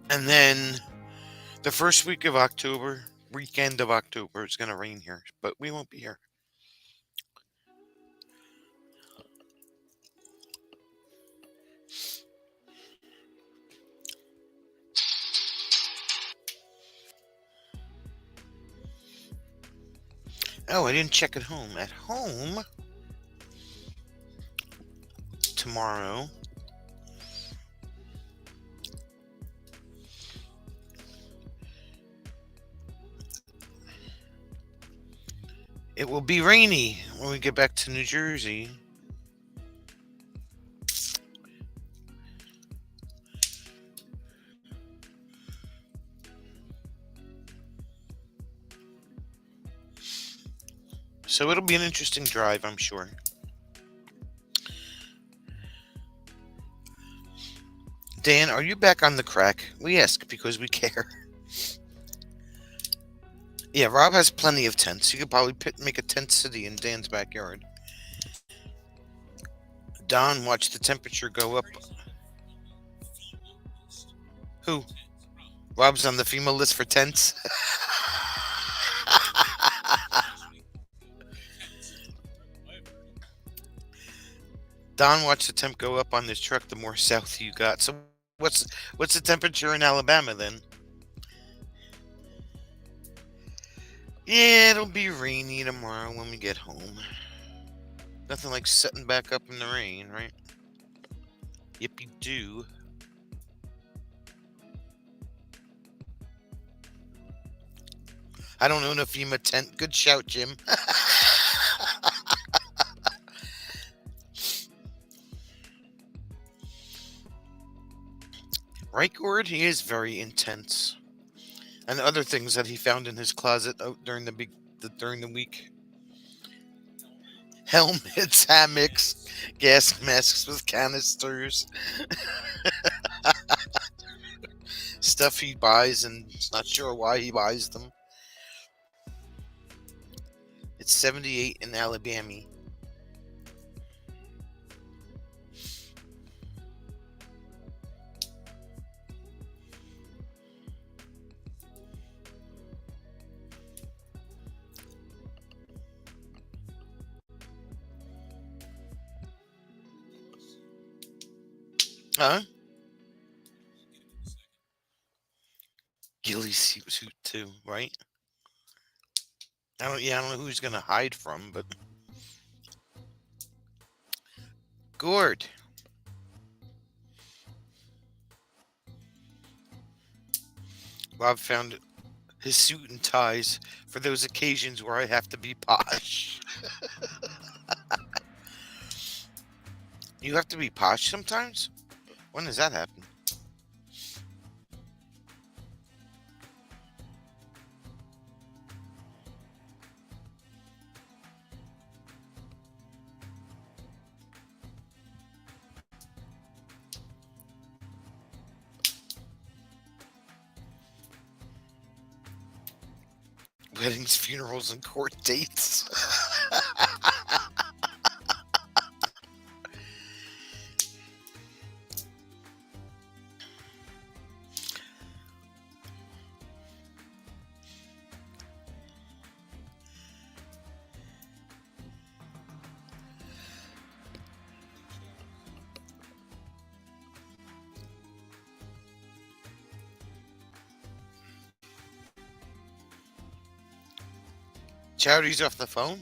And then the first weekend of October, it's going to rain here, but we won't be here. Oh, I didn't check at home. At home, tomorrow, it will be rainy when we get back to New Jersey. So it'll be an interesting drive, I'm sure. Dan, are you back on the crack? We ask because we care. Yeah, Rob has plenty of tents. You could probably make a tent city in Dan's backyard. Don watched the temperature go up. Who? Rob's on the FEMA list for tents? Don watched the temp go up on this truck the more south you got. So what's the temperature in Alabama then? Yeah, it'll be rainy tomorrow when we get home. Nothing like setting back up in the rain, right? Yippee do. I don't own a FEMA tent. Good shout, Jim. Right, Gord? He is very intense. And other things that he found in his closet during the week. Helmets, hammocks, gas masks with canisters. Stuff he buys and he's not sure why he buys them. It's 78 in Alabama. Huh? Ghillie suit too, right? I don't know who he's gonna hide from, but Gord. Rob found his suit and ties for those occasions where I have to be posh. You have to be posh sometimes? When does that happen? weddings, funerals, and court dates. Chowdy's off the phone?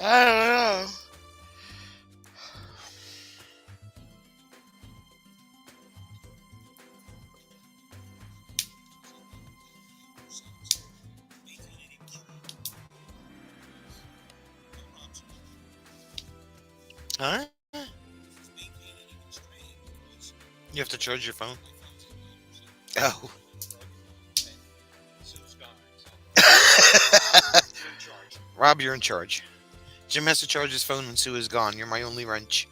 I don't know. Huh? You have to charge your phone? Oh. Rob, you're in charge. Jim has to charge his phone and Sue is gone. You're my only wrench.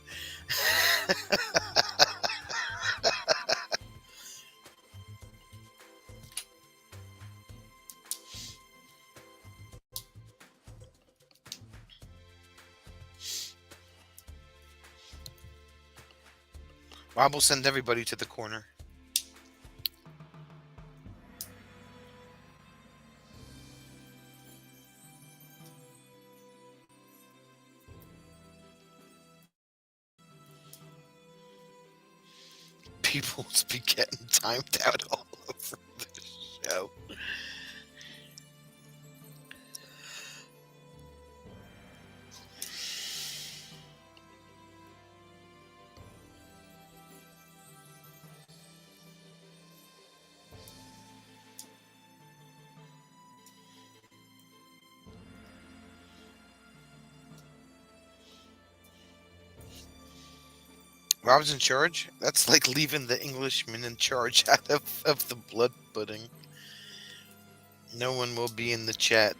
Rob will send everybody to the corner. People be getting timed out all over the show. Rob's in charge? That's like leaving the Englishman in charge out of the blood pudding. No one will be in the chat.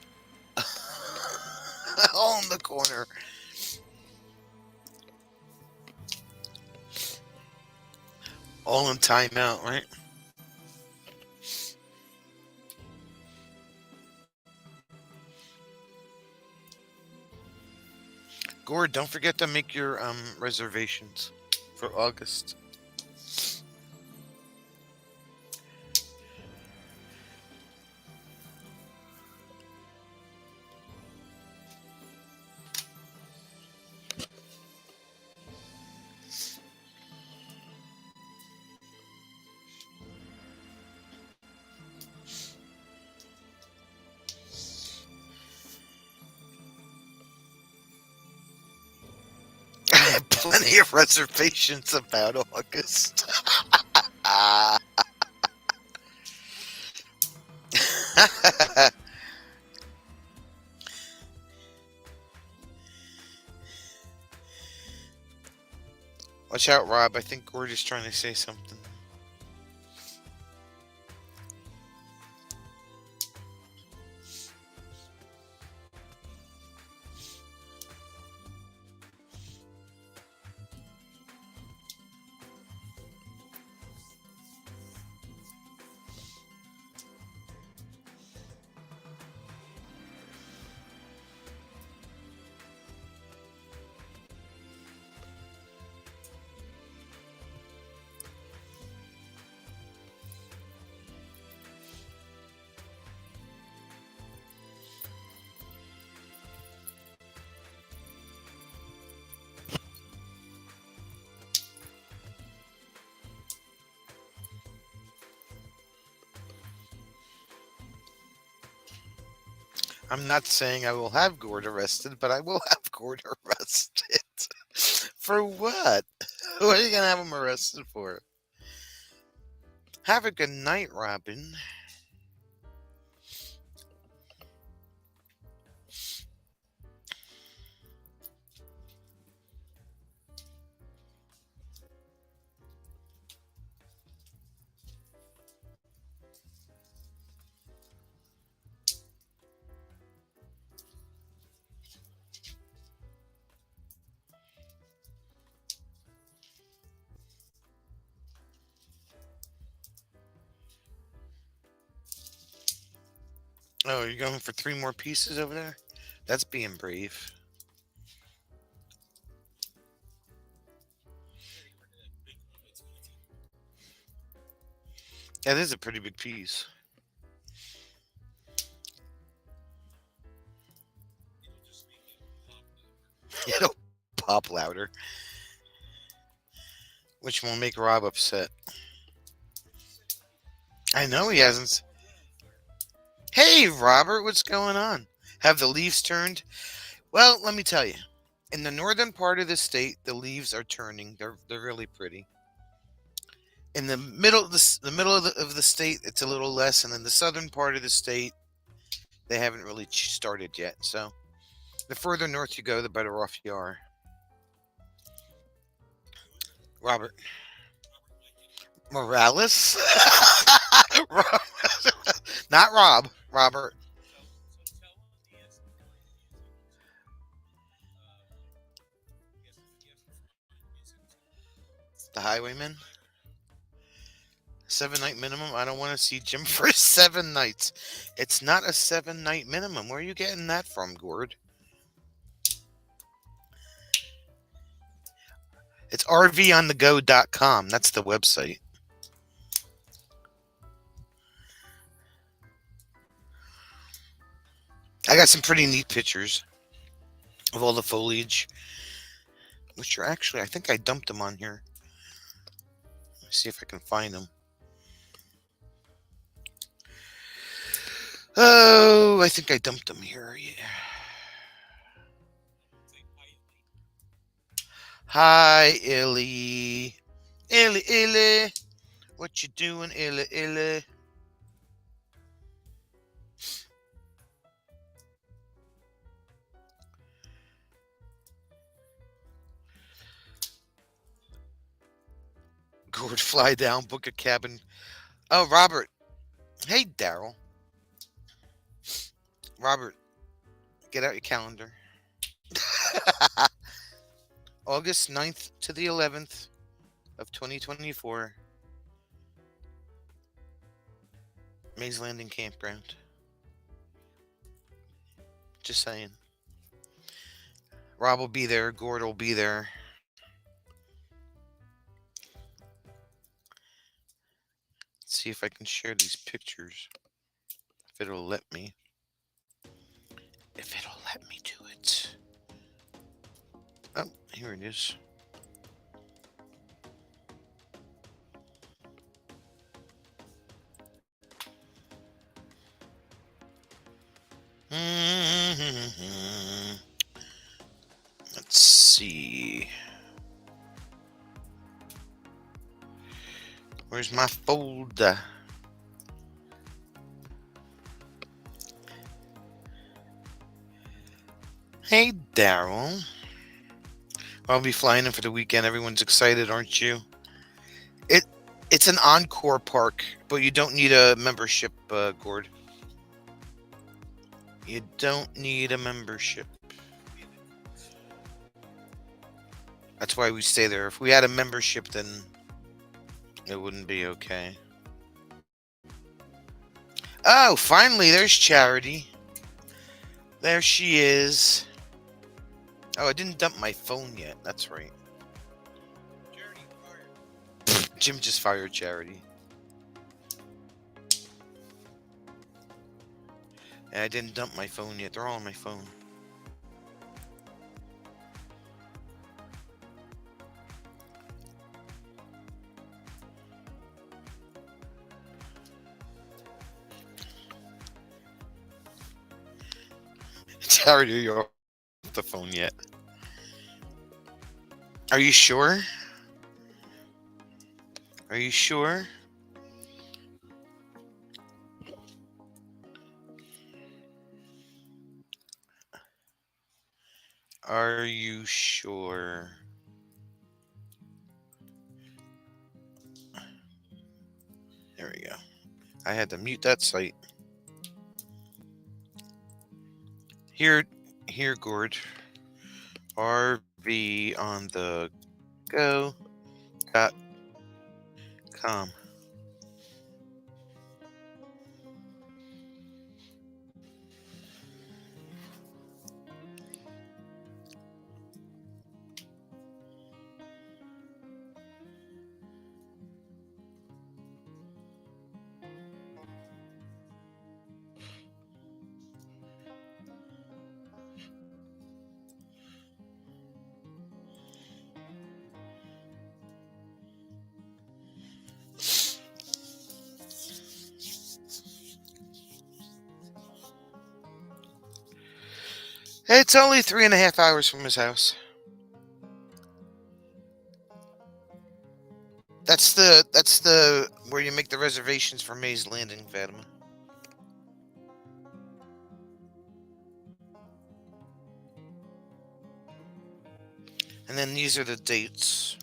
All in the corner. All in timeout, right? Gord, don't forget to make your reservations for August. I have plenty of reservations about August. Watch out, Rob. I think Gord is trying to say something. I'm not saying I will have Gord arrested, but I will have Gord arrested. For what? What are you going to have him arrested for? Have a good night, Robin. Oh, you're going for 3 more pieces over there? That's being brave. That is a pretty big piece. It'll pop louder, which will make Rob upset. I know he hasn't. Hey, Robert, what's going on? Have the leaves turned? Well, let me tell you. In the northern part of the state, the leaves are turning. They're really pretty. In the middle of the middle of the state, it's a little less, and in the southern part of the state, they haven't really started yet. So the further north you go, the better off you are. Robert Morales, not Rob. Robert, the highwayman. 7 night minimum. I don't want to see Jim for 7 nights. It's not a 7 night minimum. Where are you getting that from, Gord? It's rvonthego.com. That's the website. I got some pretty neat pictures of all the foliage, which are actually, I think I dumped them on here. Let's see if I can find them. Oh, I think I dumped them here. Yeah. Hi, Illy. Illy, Illy. What you doing, Illy, Illy? Gord, fly down, book a cabin. Oh, Robert. Hey, Daryl. Robert, get out your calendar. August 9th to the 11th of 2024. Mays Landing Campground. Just saying. Rob will be there. Gord will be there. Let's see if I can share these pictures. If it'll let me. If it'll let me do it. Oh, here it is. Let's see. Where's my folder? Hey, Daryl. I'll be flying in for the weekend. Everyone's excited, aren't you? It it's an encore park, but you don't need a membership, Gord. You don't need a membership. That's why we stay there. If we had a membership, then it wouldn't be okay. Oh, finally, there's Charity. There she is. Oh, I didn't dump my phone yet. That's right. Jim just fired Charity. And I didn't dump my phone yet. They're all on my phone. Charity, you're off the phone yet? Are you sure? Are you sure? Are you sure? There we go. I had to mute that site. Here, Gord. RV on the go.com. It's only 3.5 hours from his house. That's the where you make the reservations for Mays Landing, Fatima. And then these are the dates.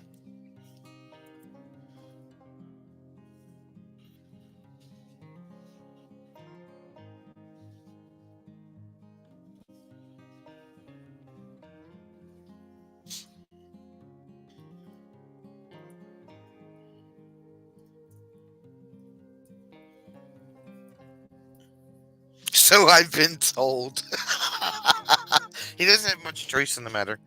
So I've been told. He doesn't have much choice in the matter.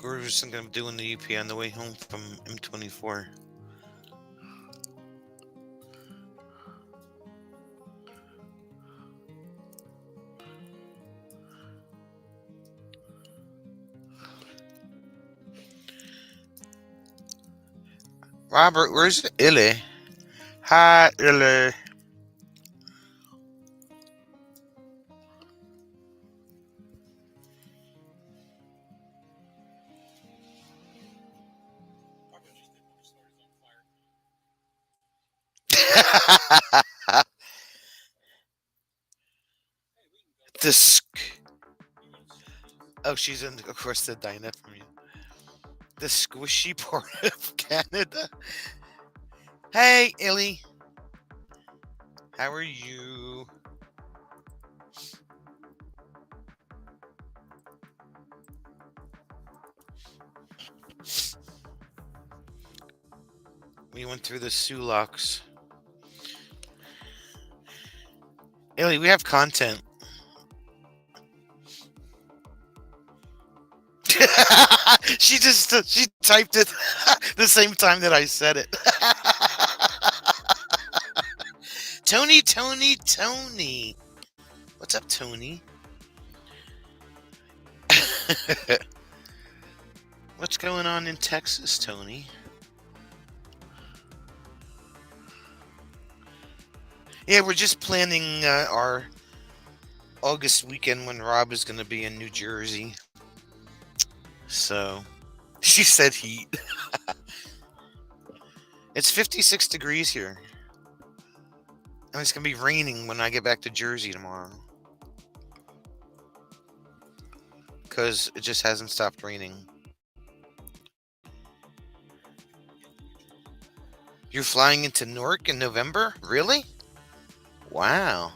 We're just going to be doing the UP on the way home from M24. Robert, where's Illy? Hi, Illy. This. Oh, she's in, of course, the dinette from you. The squishy part of Canada. Hey, Illy. How are you? We went through the Sulaks. Illy, we have content. She typed it the same time that I said it. Tony. What's up, Tony? What's going on in Texas, Tony? Yeah, we're just planning our August weekend when Rob is going to be in New Jersey. So, she said heat. It's 56 degrees here. And it's going to be raining when I get back to Jersey tomorrow. Because it just hasn't stopped raining. You're flying into Newark in November? Really? Wow.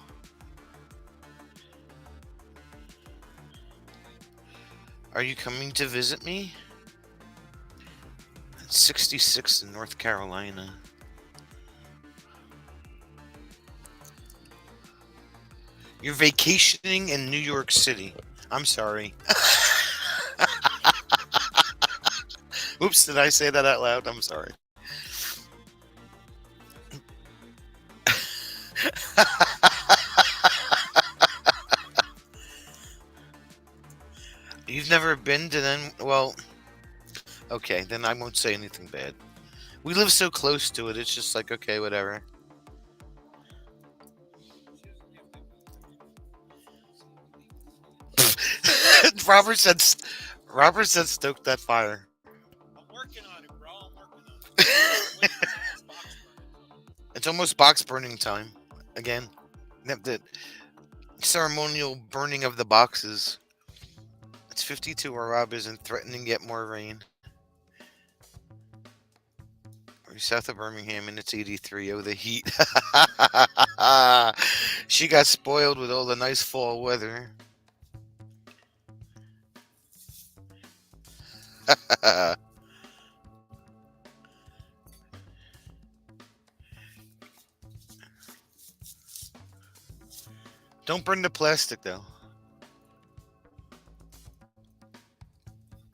Are you coming to visit me? It's 66 in North Carolina. You're vacationing in New York City. I'm sorry. Oops, did I say that out loud? I'm sorry. You've never been to them? Well, okay, then I won't say anything bad. We live so close to it, it's just like, okay, whatever. Robert said stoke that fire. I'm working on it, bro. I'm working on it. It's almost box burning time. Again. The ceremonial burning of the boxes. It's 52 where Rob isn't threatening yet more rain. We're south of Birmingham and it's 83. Oh, the heat. She got spoiled with all the nice fall weather. Don't burn the plastic, though.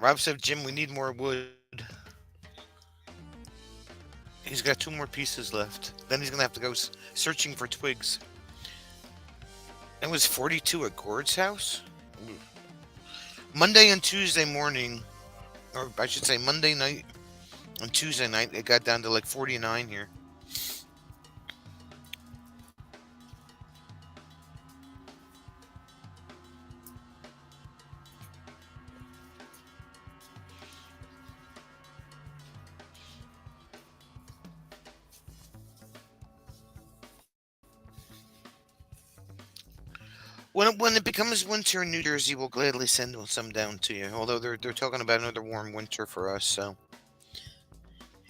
Rob said, Jim, we need more wood. He's got 2 more pieces left. Then he's going to have to go searching for twigs. It was 42 at Gord's house? Monday and Tuesday morning, or I should say Monday night and Tuesday night, it got down to like 49 here. When it becomes winter in New Jersey, we'll gladly send some down to you. Although they're talking about another warm winter for us, so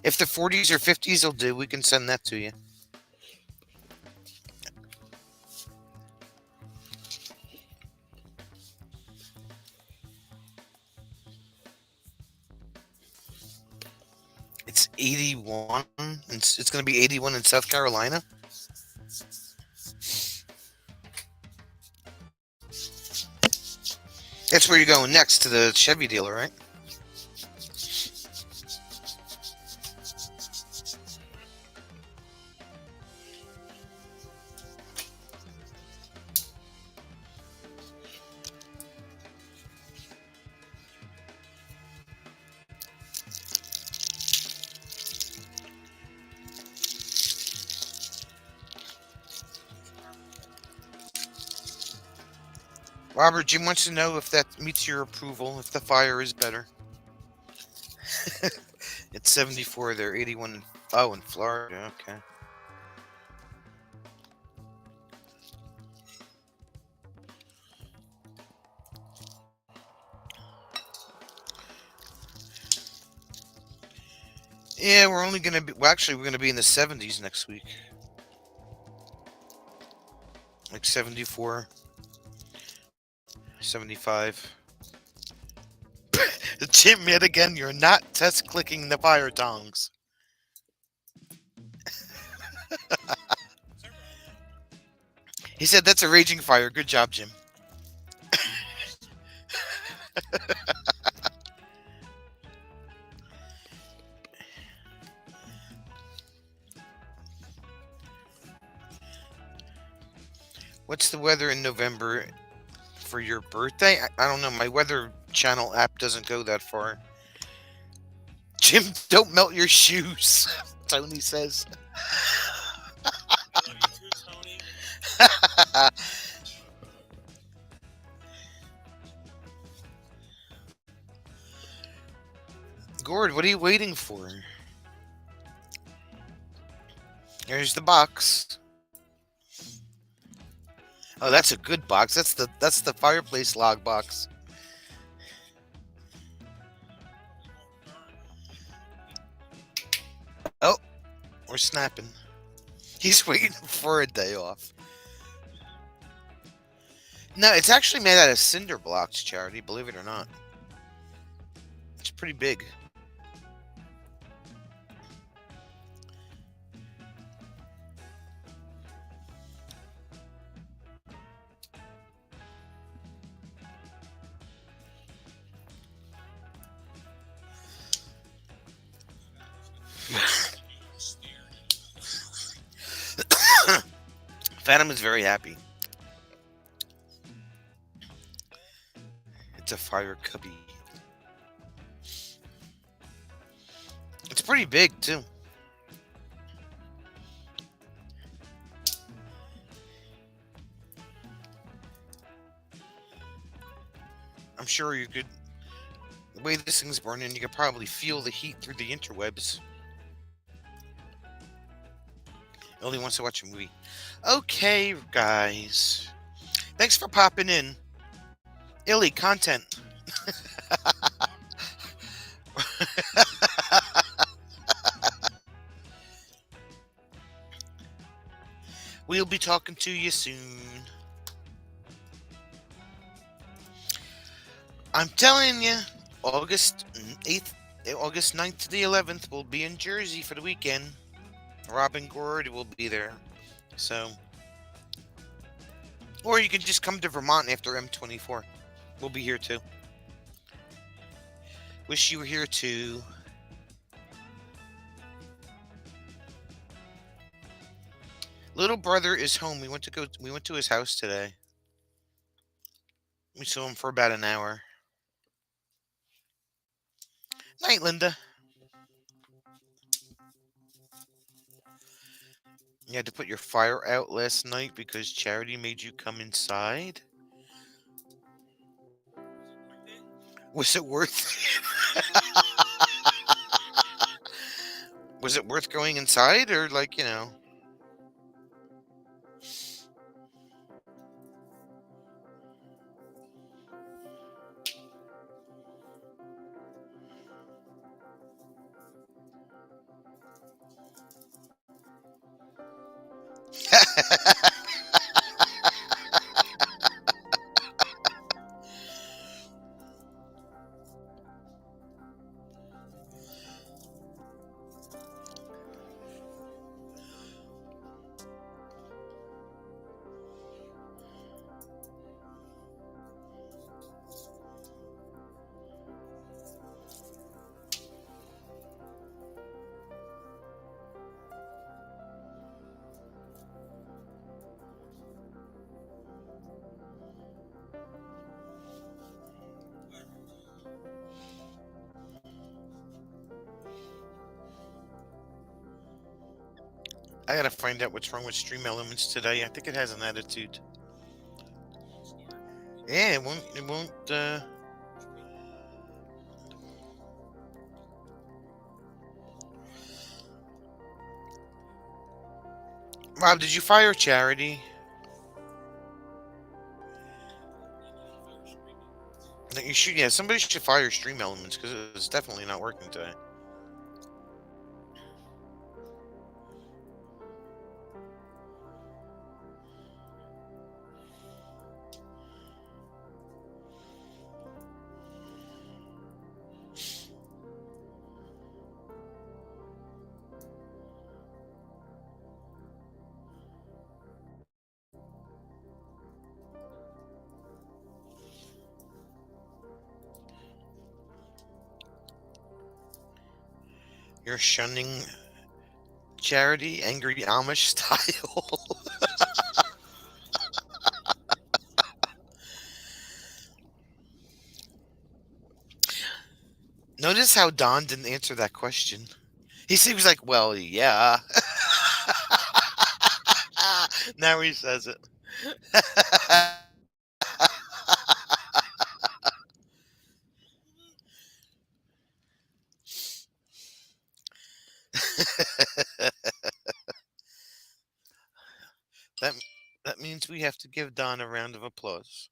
if the 40s or 50s will do, we can send that to you. It's 81. It's going to be 81 in South Carolina. That's where you're going next to the Chevy dealer, right? Robert, Jim wants to know if that meets your approval, if the fire is better. It's 74 there, 81 in Florida. Okay. Yeah, we're only going to be, well, actually, we're going to be in the 70s next week. Like 74, 75. Jim, yet again, you're not test clicking the fire tongs. He said that's a raging fire. Good job, Jim. What's the weather in November for your birthday? I don't know. My weather channel app doesn't go that far. Jim, don't melt your shoes, Tony says. I love you too, Tony. Gord, what are you waiting for? Here's the box. Oh, that's a good box. That's the fireplace log box. Oh, we're snapping. He's waiting for a day off. No, it's actually made out of cinder blocks, Charity, believe it or not. It's pretty big. Phantom is very happy. It's a fire cubby. It's pretty big, too. I'm sure you could... The way this thing's burning, you could probably feel the heat through the interwebs. Only wants to watch a movie. Okay, guys. Thanks for popping in. Illy, content. We'll be talking to you soon. I'm telling you, August 8th, August 9th to the 11th, we'll be in Jersey for the weekend. Robin Gord will be there. So, or you can just come to Vermont after M24. We'll be here too. Wish you were here too. Little brother is home. We went to his house today. We saw him for about an hour. Night, Linda. You had to put your fire out last night because Charity made you come inside? Was it worth Was it worth going inside or like? I gotta find out what's wrong with Stream Elements today. I think it has an attitude. Yeah, it won't. Rob, did you fire Charity? You should, yeah, somebody should fire Stream Elements because it's definitely not working today. You're shunning Charity, angry Amish style. Notice how Don didn't answer that question. He seems like, well, yeah. Now he says it. that that means we have to give Don a round of applause.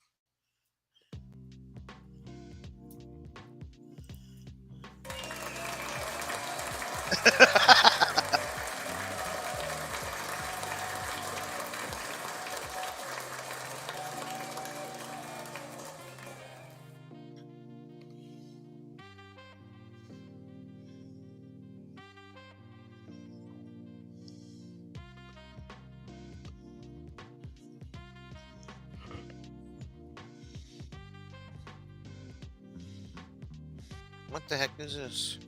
What the heck is this?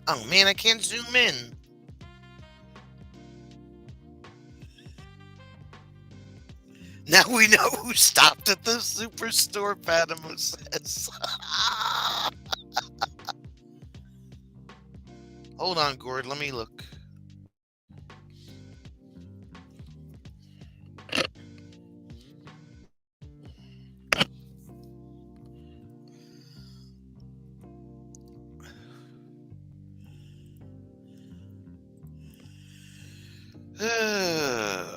Oh man, I can't zoom in. Now we know who stopped at the superstore, Fatima says. Hold on, Gord, let me look.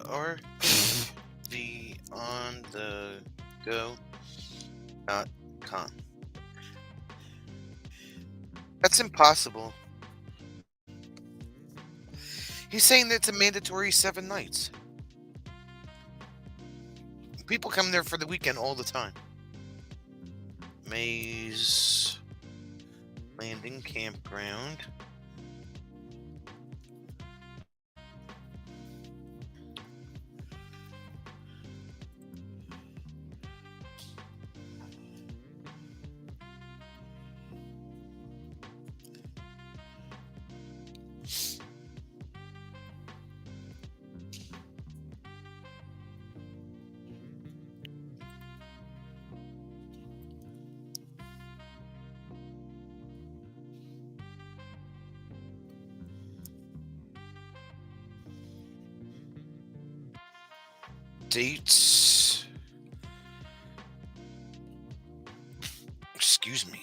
Or the on the go.com. That's impossible. He's saying that it's a mandatory 7 nights. People come there for the weekend all the time. Maze Landing Campground. Dates. Excuse me.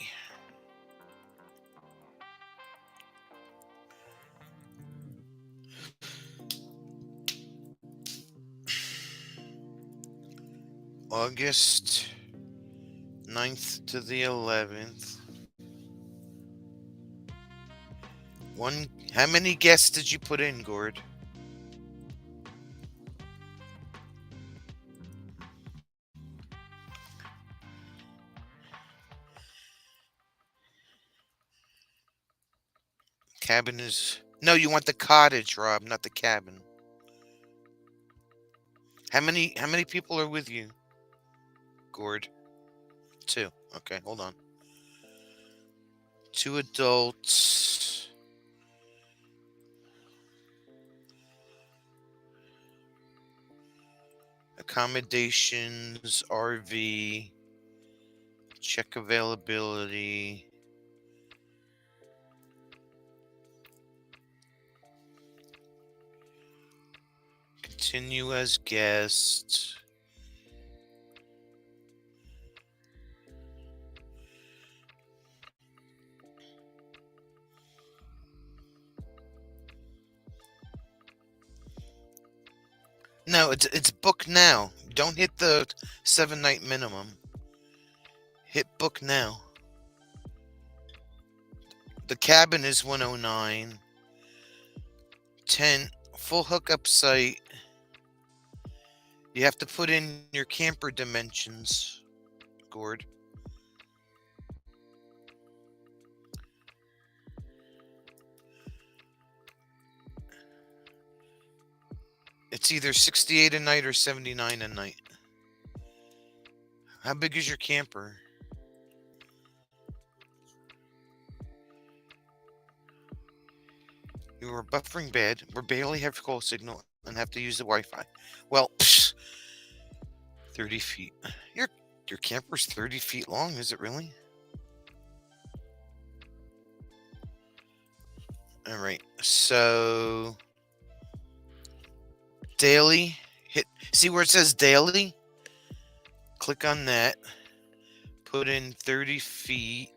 August 9th to the 11th. How many guests did you put in, Gord? Cabin is... No, you want the cottage, Rob, not the cabin. How many people are with you, Gord? 2. Okay, hold on. 2 adults. Accommodations, RV. Check availability. Continue as guest. No, it's book now. Don't hit the 7-night minimum. Hit book now. The cabin is 109. 10 full hookup site. You have to put in your camper dimensions, Gord. It's either 68 a night or 79 a night. How big is your camper? You are buffering bad. We barely have call signal and have to use the Wi-Fi. Well, 30 feet. Your camper's 30 feet long, is it really? All right. So daily, see where it says daily? Click on that. Put in 30 feet.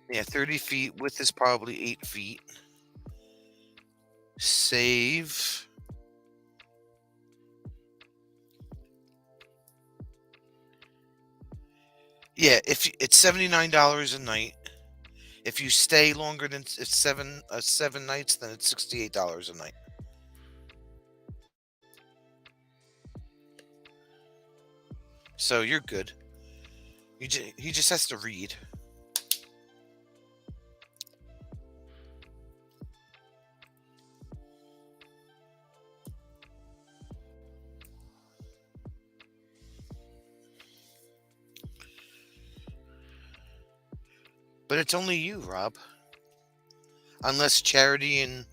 Yeah, 30 feet. Width is probably 8 feet. Save. Yeah, if it's $79 a night. If you stay longer than it's 7 nights, then it's $68 a night. So you're good. He just has to read. But it's only you, Rob. Unless Charity and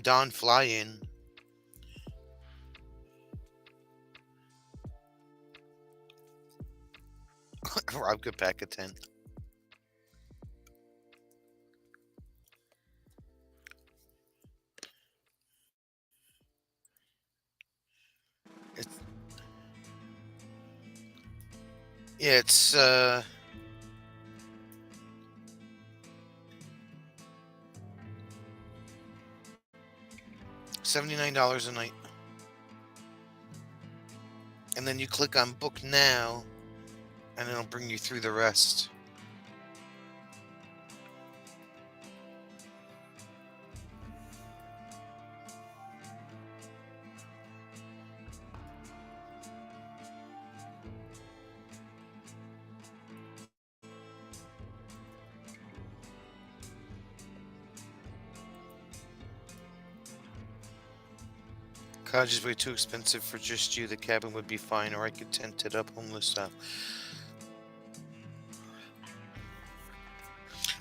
Don fly in. Rob could pack a tent. It's $79 a night. And then you click on book now and it'll bring you through the rest. Cottage is way too expensive for just you. The cabin would be fine, or I could tent it up homeless style.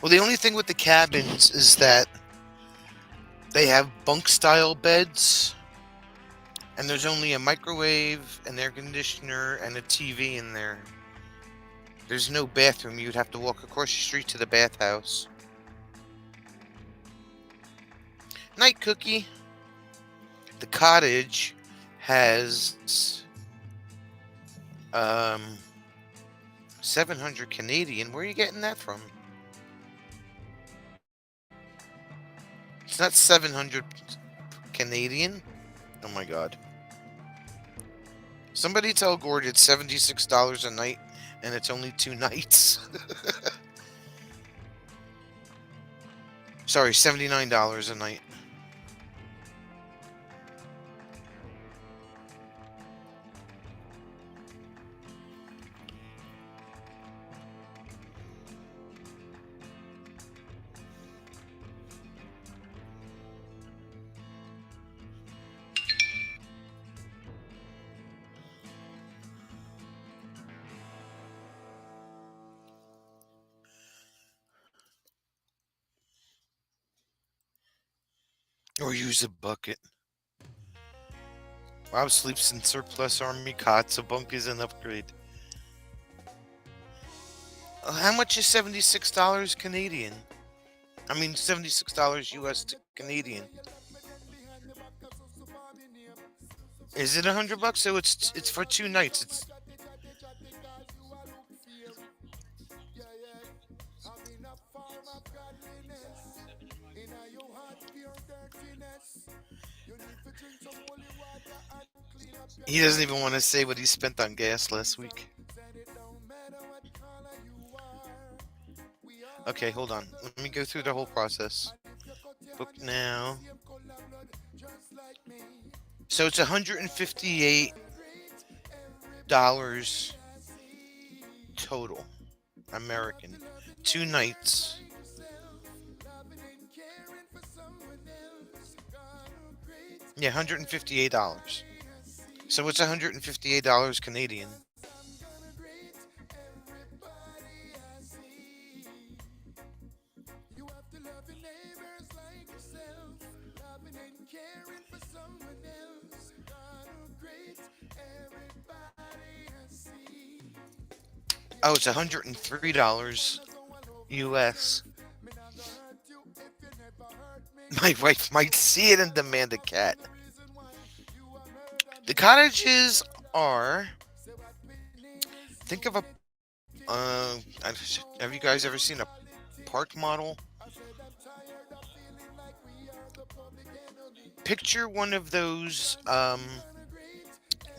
Well, the only thing with the cabins is that they have bunk style beds, and there's only a microwave, an air conditioner, and a TV in there. There's no bathroom. You'd have to walk across the street to the bathhouse. Night cookie. The cottage has 700 Canadian. Where are you getting that from? It's not 700 Canadian. Oh my god. Somebody tell Gord it's $76 a night and it's only 2 nights. Sorry, $79 a night. Or use a bucket. Rob sleeps in surplus army cots. A bunk is an upgrade. How much is $76 Canadian? I mean, $76 US to Canadian. Is it $100? So it's for 2 nights. It's he doesn't even want to say what he spent on gas last week. Okay, hold on. Let me go through the whole process. Book now. So it's $158 total. American. 2 nights. Yeah, $158. So it's $158 Canadian. Oh, it's $103 US. My wife might see it and demand a cat. The cottages are. Think of a. Have you guys ever seen a park model? Picture one of those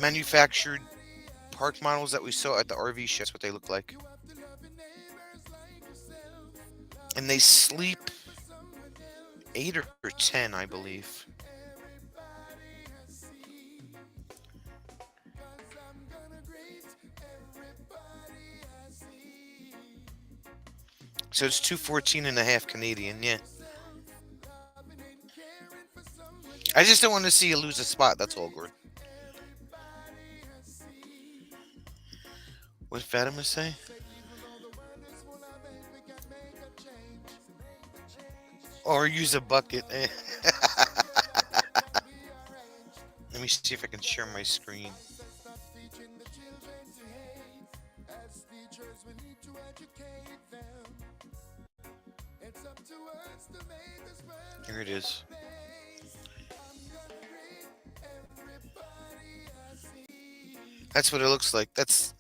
manufactured park models that we saw at the RV show. That's what they look like. And they sleep 8 or 10, I believe. So it's 214.5 Canadian, yeah. I just don't want to see you lose a spot, that's all, Gord. What did Fatima say? Or use a bucket. Let me see if I can share my screen. Here it is. That's what it looks like. That's.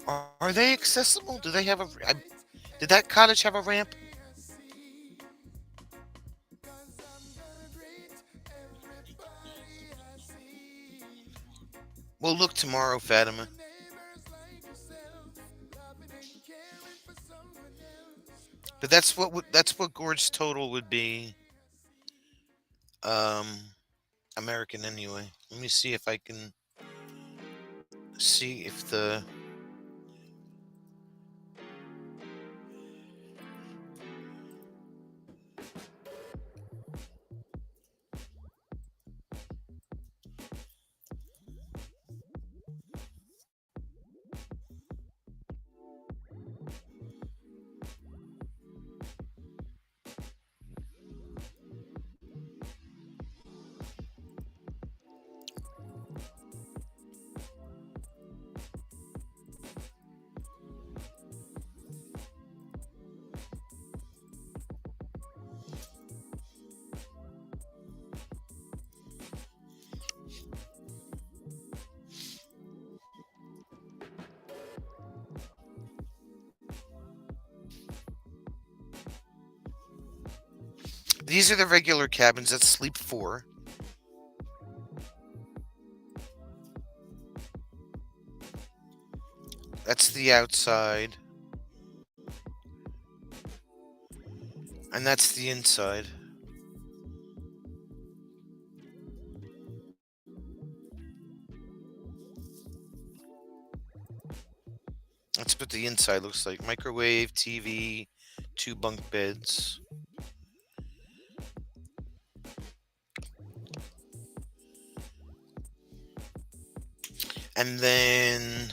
Are they accessible? Do they have a? Did that cottage have a ramp? We'll look tomorrow, Fatima. But that's what Gord's total would be. American anyway. Let me see if I can see if the. These are the regular cabins. That's sleep 4. That's the outside. And that's the inside. That's what the inside looks like. Microwave, TV, 2 bunk beds. And then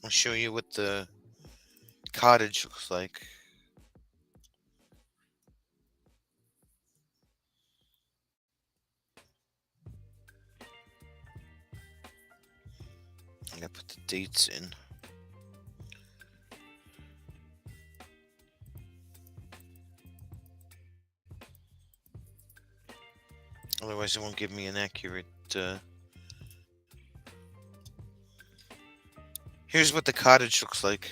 I'll show you what the cottage looks like. I'm gonna put the dates in. Otherwise, it won't give me an accurate. Here's what the cottage looks like.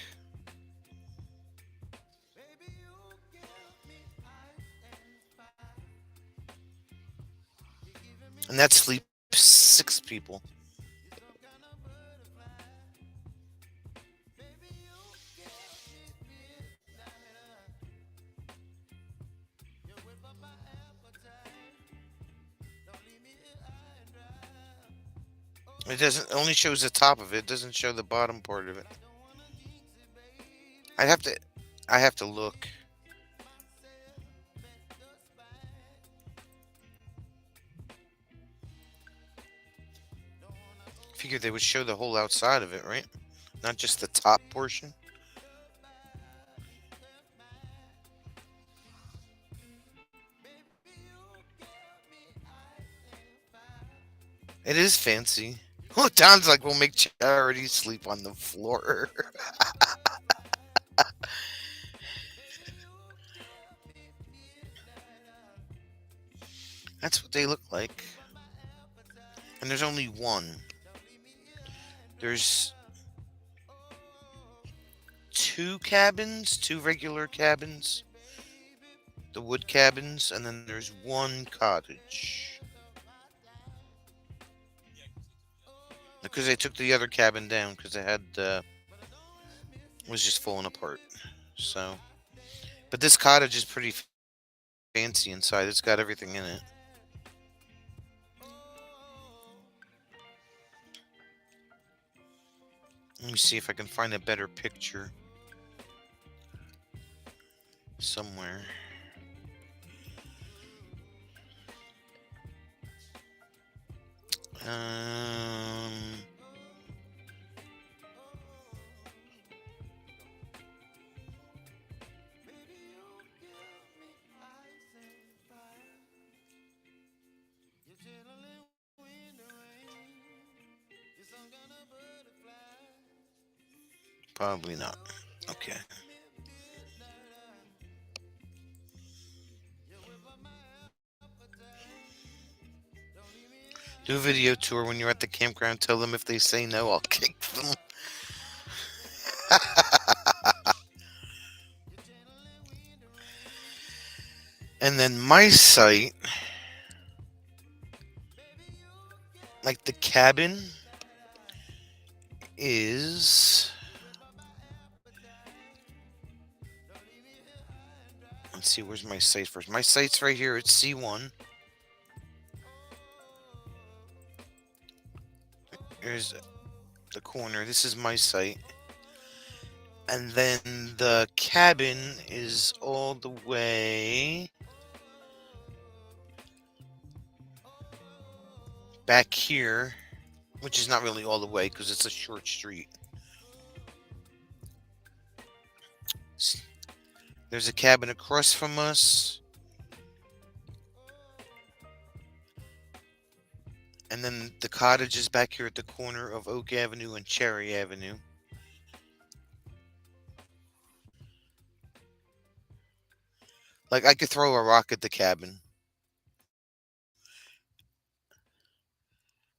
And that sleeps 6 people. It doesn't only shows the top of it. It doesn't show the bottom part of it. I have to look. Figured they would show the whole outside of it, right? Not just the top portion. It is fancy. Oh, Don's like, we'll make Charity sleep on the floor. That's what they look like. And there's only one. There's 2 cabins, 2 regular cabins, the wood cabins, and then there's 1 cottage. Because they took the other cabin down because it had was just falling apart. So, but this cottage is pretty fancy inside. It's got everything in it. Let me see if I can find a better picture somewhere. Um, Probably not. Okay. Do a video tour when you're at the campground. Tell them if they say no, I'll kick them. And then my site, like the cabin, is... Let's see, where's my site first? My site's right here at C1. Here's the corner. This is my site. And then the cabin is all the way back here, which is not really all the way because it's a short street. There's a cabin across from us. And then the cottage is back here at the corner of Oak Avenue and Cherry Avenue. Like, I could throw a rock at the cabin.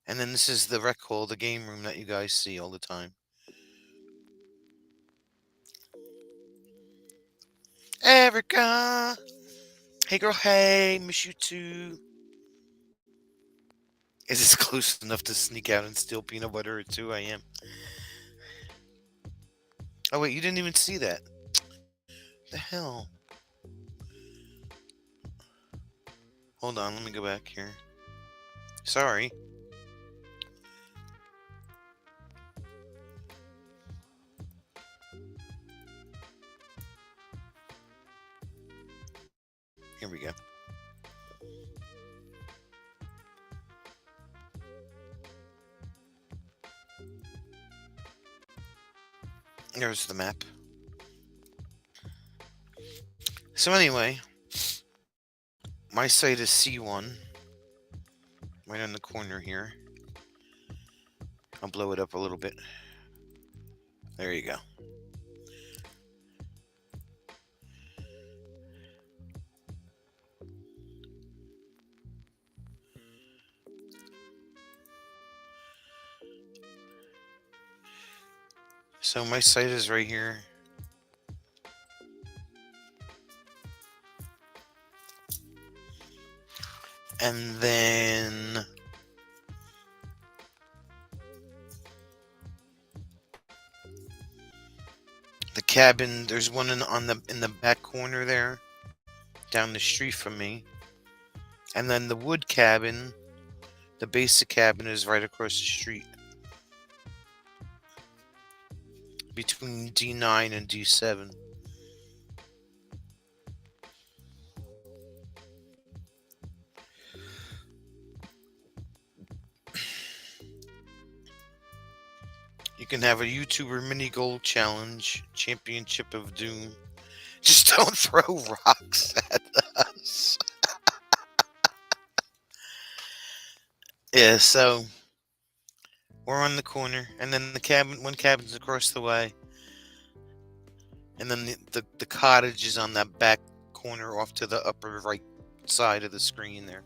And then this is the rec hall, the game room that you guys see all the time. Erica! Hey girl, hey, miss you too. Is this close enough to sneak out and steal peanut butter at 2 a.m.? Oh wait, you didn't even see that. The hell? Hold on, let me go back here. Sorry. Here we go. There's the map. So anyway, my site is C1, right on the corner here. I'll blow it up a little bit. There you go. So my site is right here. And then the cabin, there's one in the back corner there, down the street from me. And then the wood cabin, the basic cabin, is right across the street. Between D9 and D7. You can have a YouTuber mini goal challenge, Championship of Doom. Just don't throw rocks at us. Yeah, so we're on the corner, and then one cabin's across the way, and then the cottage is on that back corner off to the upper right side of the screen there.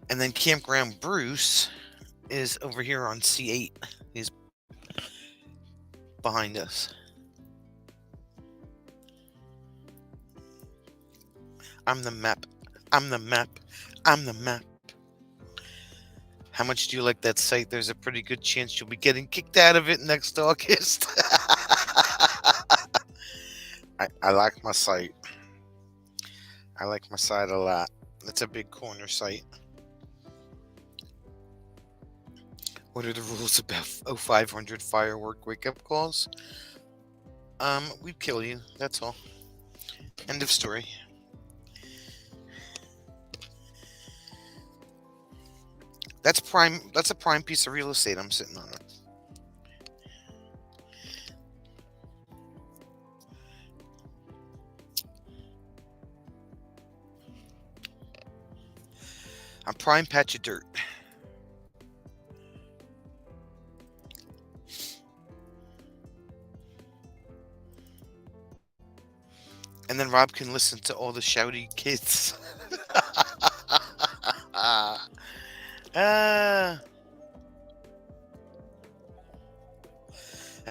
And then Campground Bruce is over here on C8. He's behind us. I'm the map. I'm the map. I'm the map. How much do you like that site? There's a pretty good chance you'll be getting kicked out of it next August. I like my site. I like my site a lot. It's a big corner site. What are the rules about 0500 firework wake-up calls? We'd kill you. That's all. End of story. That's prime. That's a prime piece of real estate I'm sitting on. I'm prime patch of dirt. And then Rob can listen to all the shouty kids.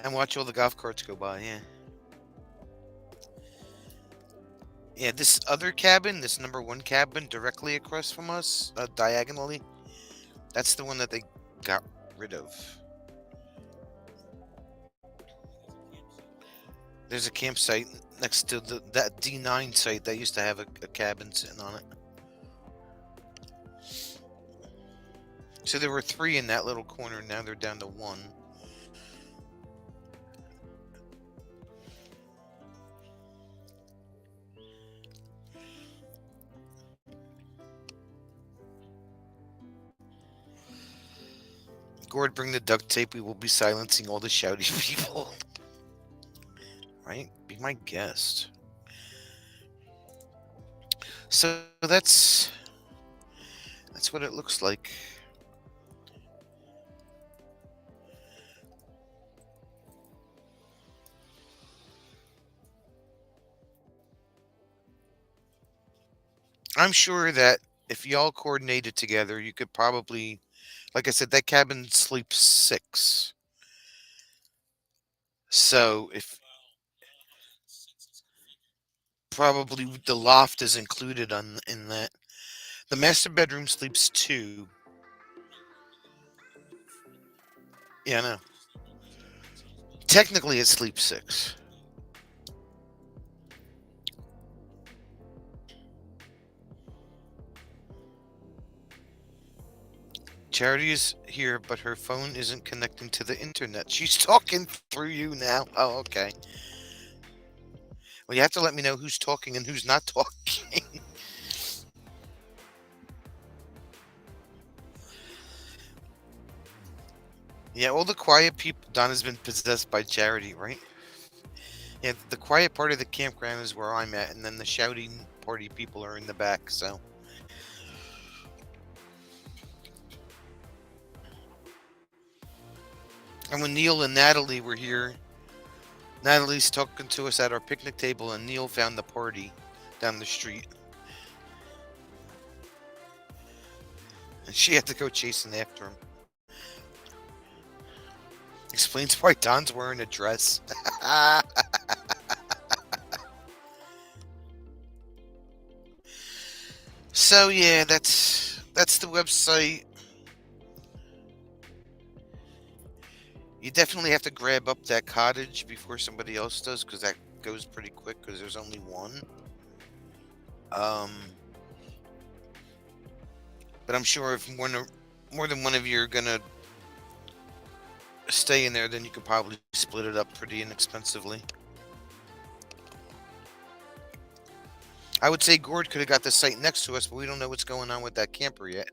And watch all the golf carts go by, yeah. Yeah, this other cabin, this number 1 cabin directly across from us, diagonally, that's the one that they got rid of. There's a campsite next to that D9 site that used to have a cabin sitting on it. So there were 3 in that little corner, now they're down to 1. Gord, bring the duct tape. We will be silencing all the shouty people. Right? Be my guest. So that's what it looks like. I'm sure that if y'all coordinated together, you could probably, like I said, that cabin sleeps six. So if probably the loft is included on in that, the master bedroom sleeps two. Yeah, I know. Technically, it sleeps six. Charity is here, but her phone isn't connecting to the internet. She's talking through you now. Oh, okay. Well, you have to let me know who's talking and who's not talking. Yeah, all the quiet people. Donna's been possessed by Charity, right? Yeah, the quiet part of the campground is where I'm at, and then the shouting party people are in the back. So, and when Neil and Natalie were here, Natalie's talking to us at our picnic table, and Neil found the party down the street, and she had to go chasing after him. Explains why Don's wearing a dress. So yeah, that's the website. You definitely have to grab up that cottage before somebody else does, because that goes pretty quick because there's only one. Um, but I'm sure if more than one of you are gonna stay in there, then you could probably split it up pretty inexpensively. I would say Gord could have got the site next to us, but we don't know what's going on with that camper yet.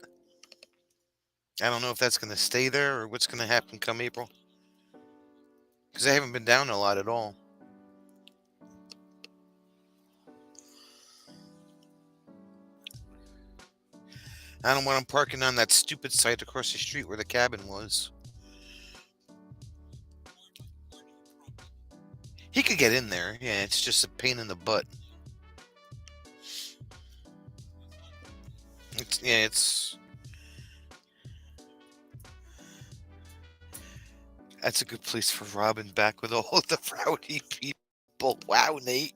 I don't know if that's going to stay there or what's going to happen come April. Because I haven't been down a lot at all. I don't want him parking on that stupid site across the street where the cabin was. He could get in there. Yeah, it's just a pain in the butt. It's that's a good place for Robin back with all the rowdy people. Wow, Nate.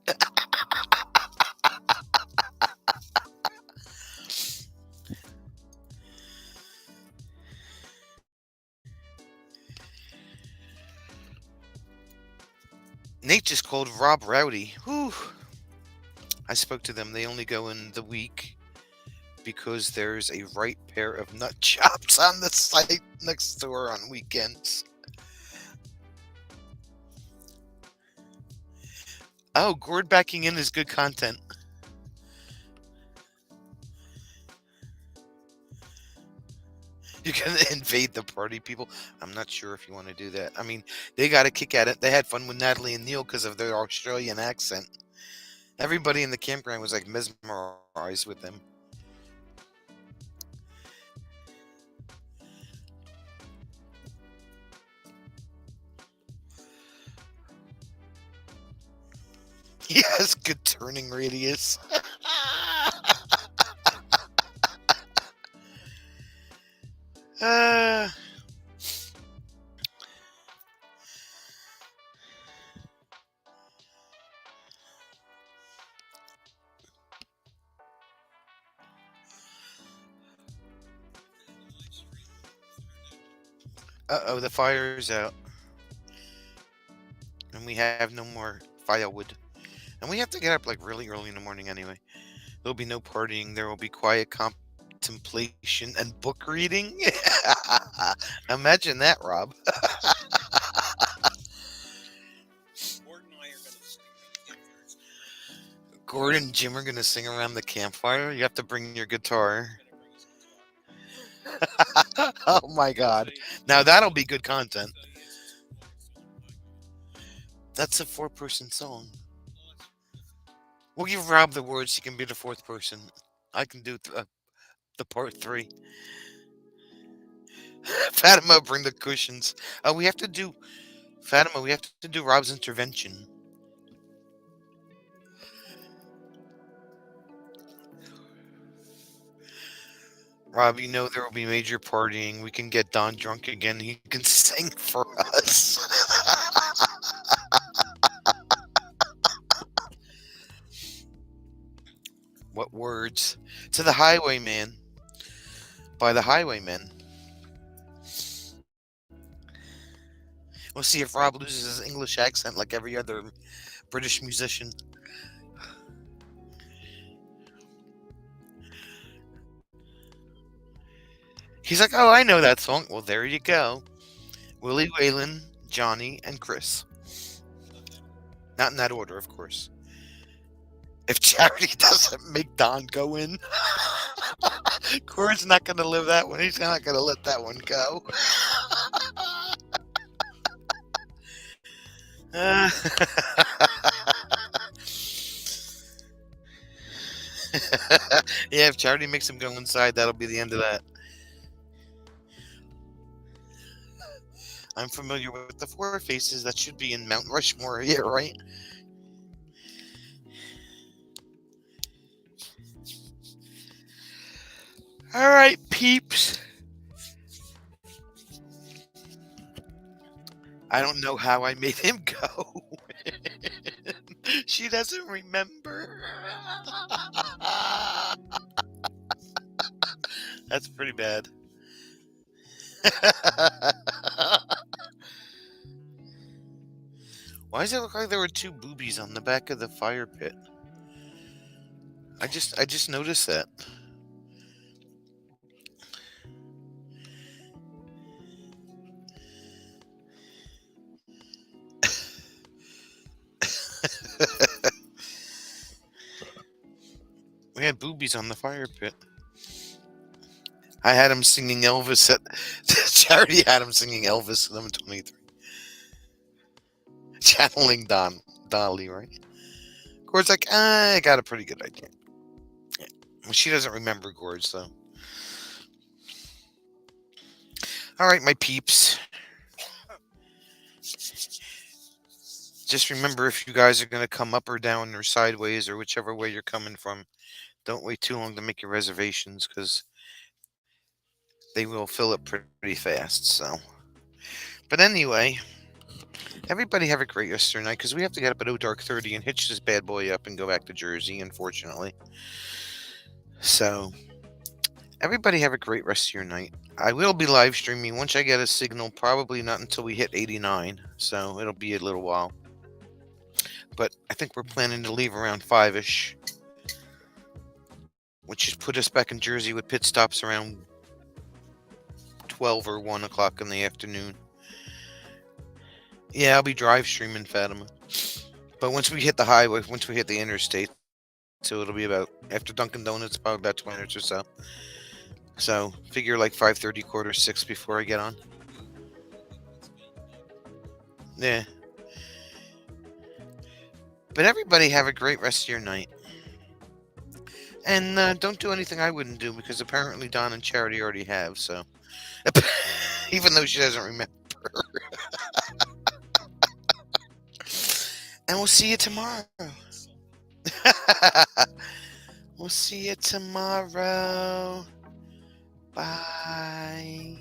Nate just called Rob rowdy. Whew. I spoke to them. They only go in the week because there's a right pair of nut jobs on the site next door on weekends. Oh, Gord backing in is good content. You can invade the party people. I'm not sure if you want to do that. I mean, they got a kick at it. They had fun with Natalie and Neil because of their Australian accent. Everybody in the campground was like mesmerized with them. He has good turning radius. uh, Uh-oh, the fire's out. And we have no more firewood. And we have to get up like really early in the morning anyway. There'll be no partying. There will be quiet contemplation and book reading. Imagine that, Rob. Gordon and I are going to sleep in the campfires. Gordon and Jim are going to sing around the campfire. You have to bring your guitar. Going to bring his guitar. Oh my God. Now that'll be good content. So he is wonderful. That's a four-person song. We'll give Rob the words. He can be the fourth person. I can do the part three. Fatima, bring the cushions. We have to do Fatima. We have to do Rob's intervention. Rob, you know there will be major partying. We can get Don drunk again. He can sing for us. What words? To the Highwayman by the Highwaymen. We'll see if Rob loses his English accent like every other British musician. He's like, oh, I know that song. Well, there you go. Willie Whalen, Johnny, and Chris. Not in that order, of course. If Charity doesn't make Don go in, Corey's not going to live that one. He's not going to let that one go. Yeah, if Charity makes him go inside, that'll be the end of that. I'm familiar with the four faces that should be in Mount Rushmore. Yeah, right? All right, peeps. I don't know how I made him go. She doesn't remember. That's pretty bad. Why does it look like there were two boobies on the back of the fire pit? I just noticed that. We had boobies on the fire pit. I had him singing Elvis at Charity had him singing Elvis at 11:23. Channeling Dolly, right? Gord's like, I got a pretty good idea. Yeah. Well, she doesn't remember Gord, so. All right, my peeps. Just remember, if you guys are going to come up or down or sideways or whichever way you're coming from, don't wait too long to make your reservations because they will fill up pretty fast. So, but anyway, everybody have a great rest of your night because we have to get up at dark 30 and hitch this bad boy up and go back to Jersey, unfortunately. So, everybody have a great rest of your night. I will be live streaming once I get a signal, probably not until we hit 89, so it'll be a little while. But I think we're planning to leave around 5-ish, which should put us back in Jersey with pit stops around 12 or 1 o'clock in the afternoon. Yeah, I'll be drive streaming Fatima. But once we hit the highway, once we hit the interstate, so it'll be about, after Dunkin' Donuts, probably about 20 minutes or so. So figure like 5:30, 5:45 before I get on. Yeah. But everybody have a great rest of your night. And don't do anything I wouldn't do because apparently Don and Charity already have, so. Even though she doesn't remember. And we'll see you tomorrow. We'll see you tomorrow. Bye.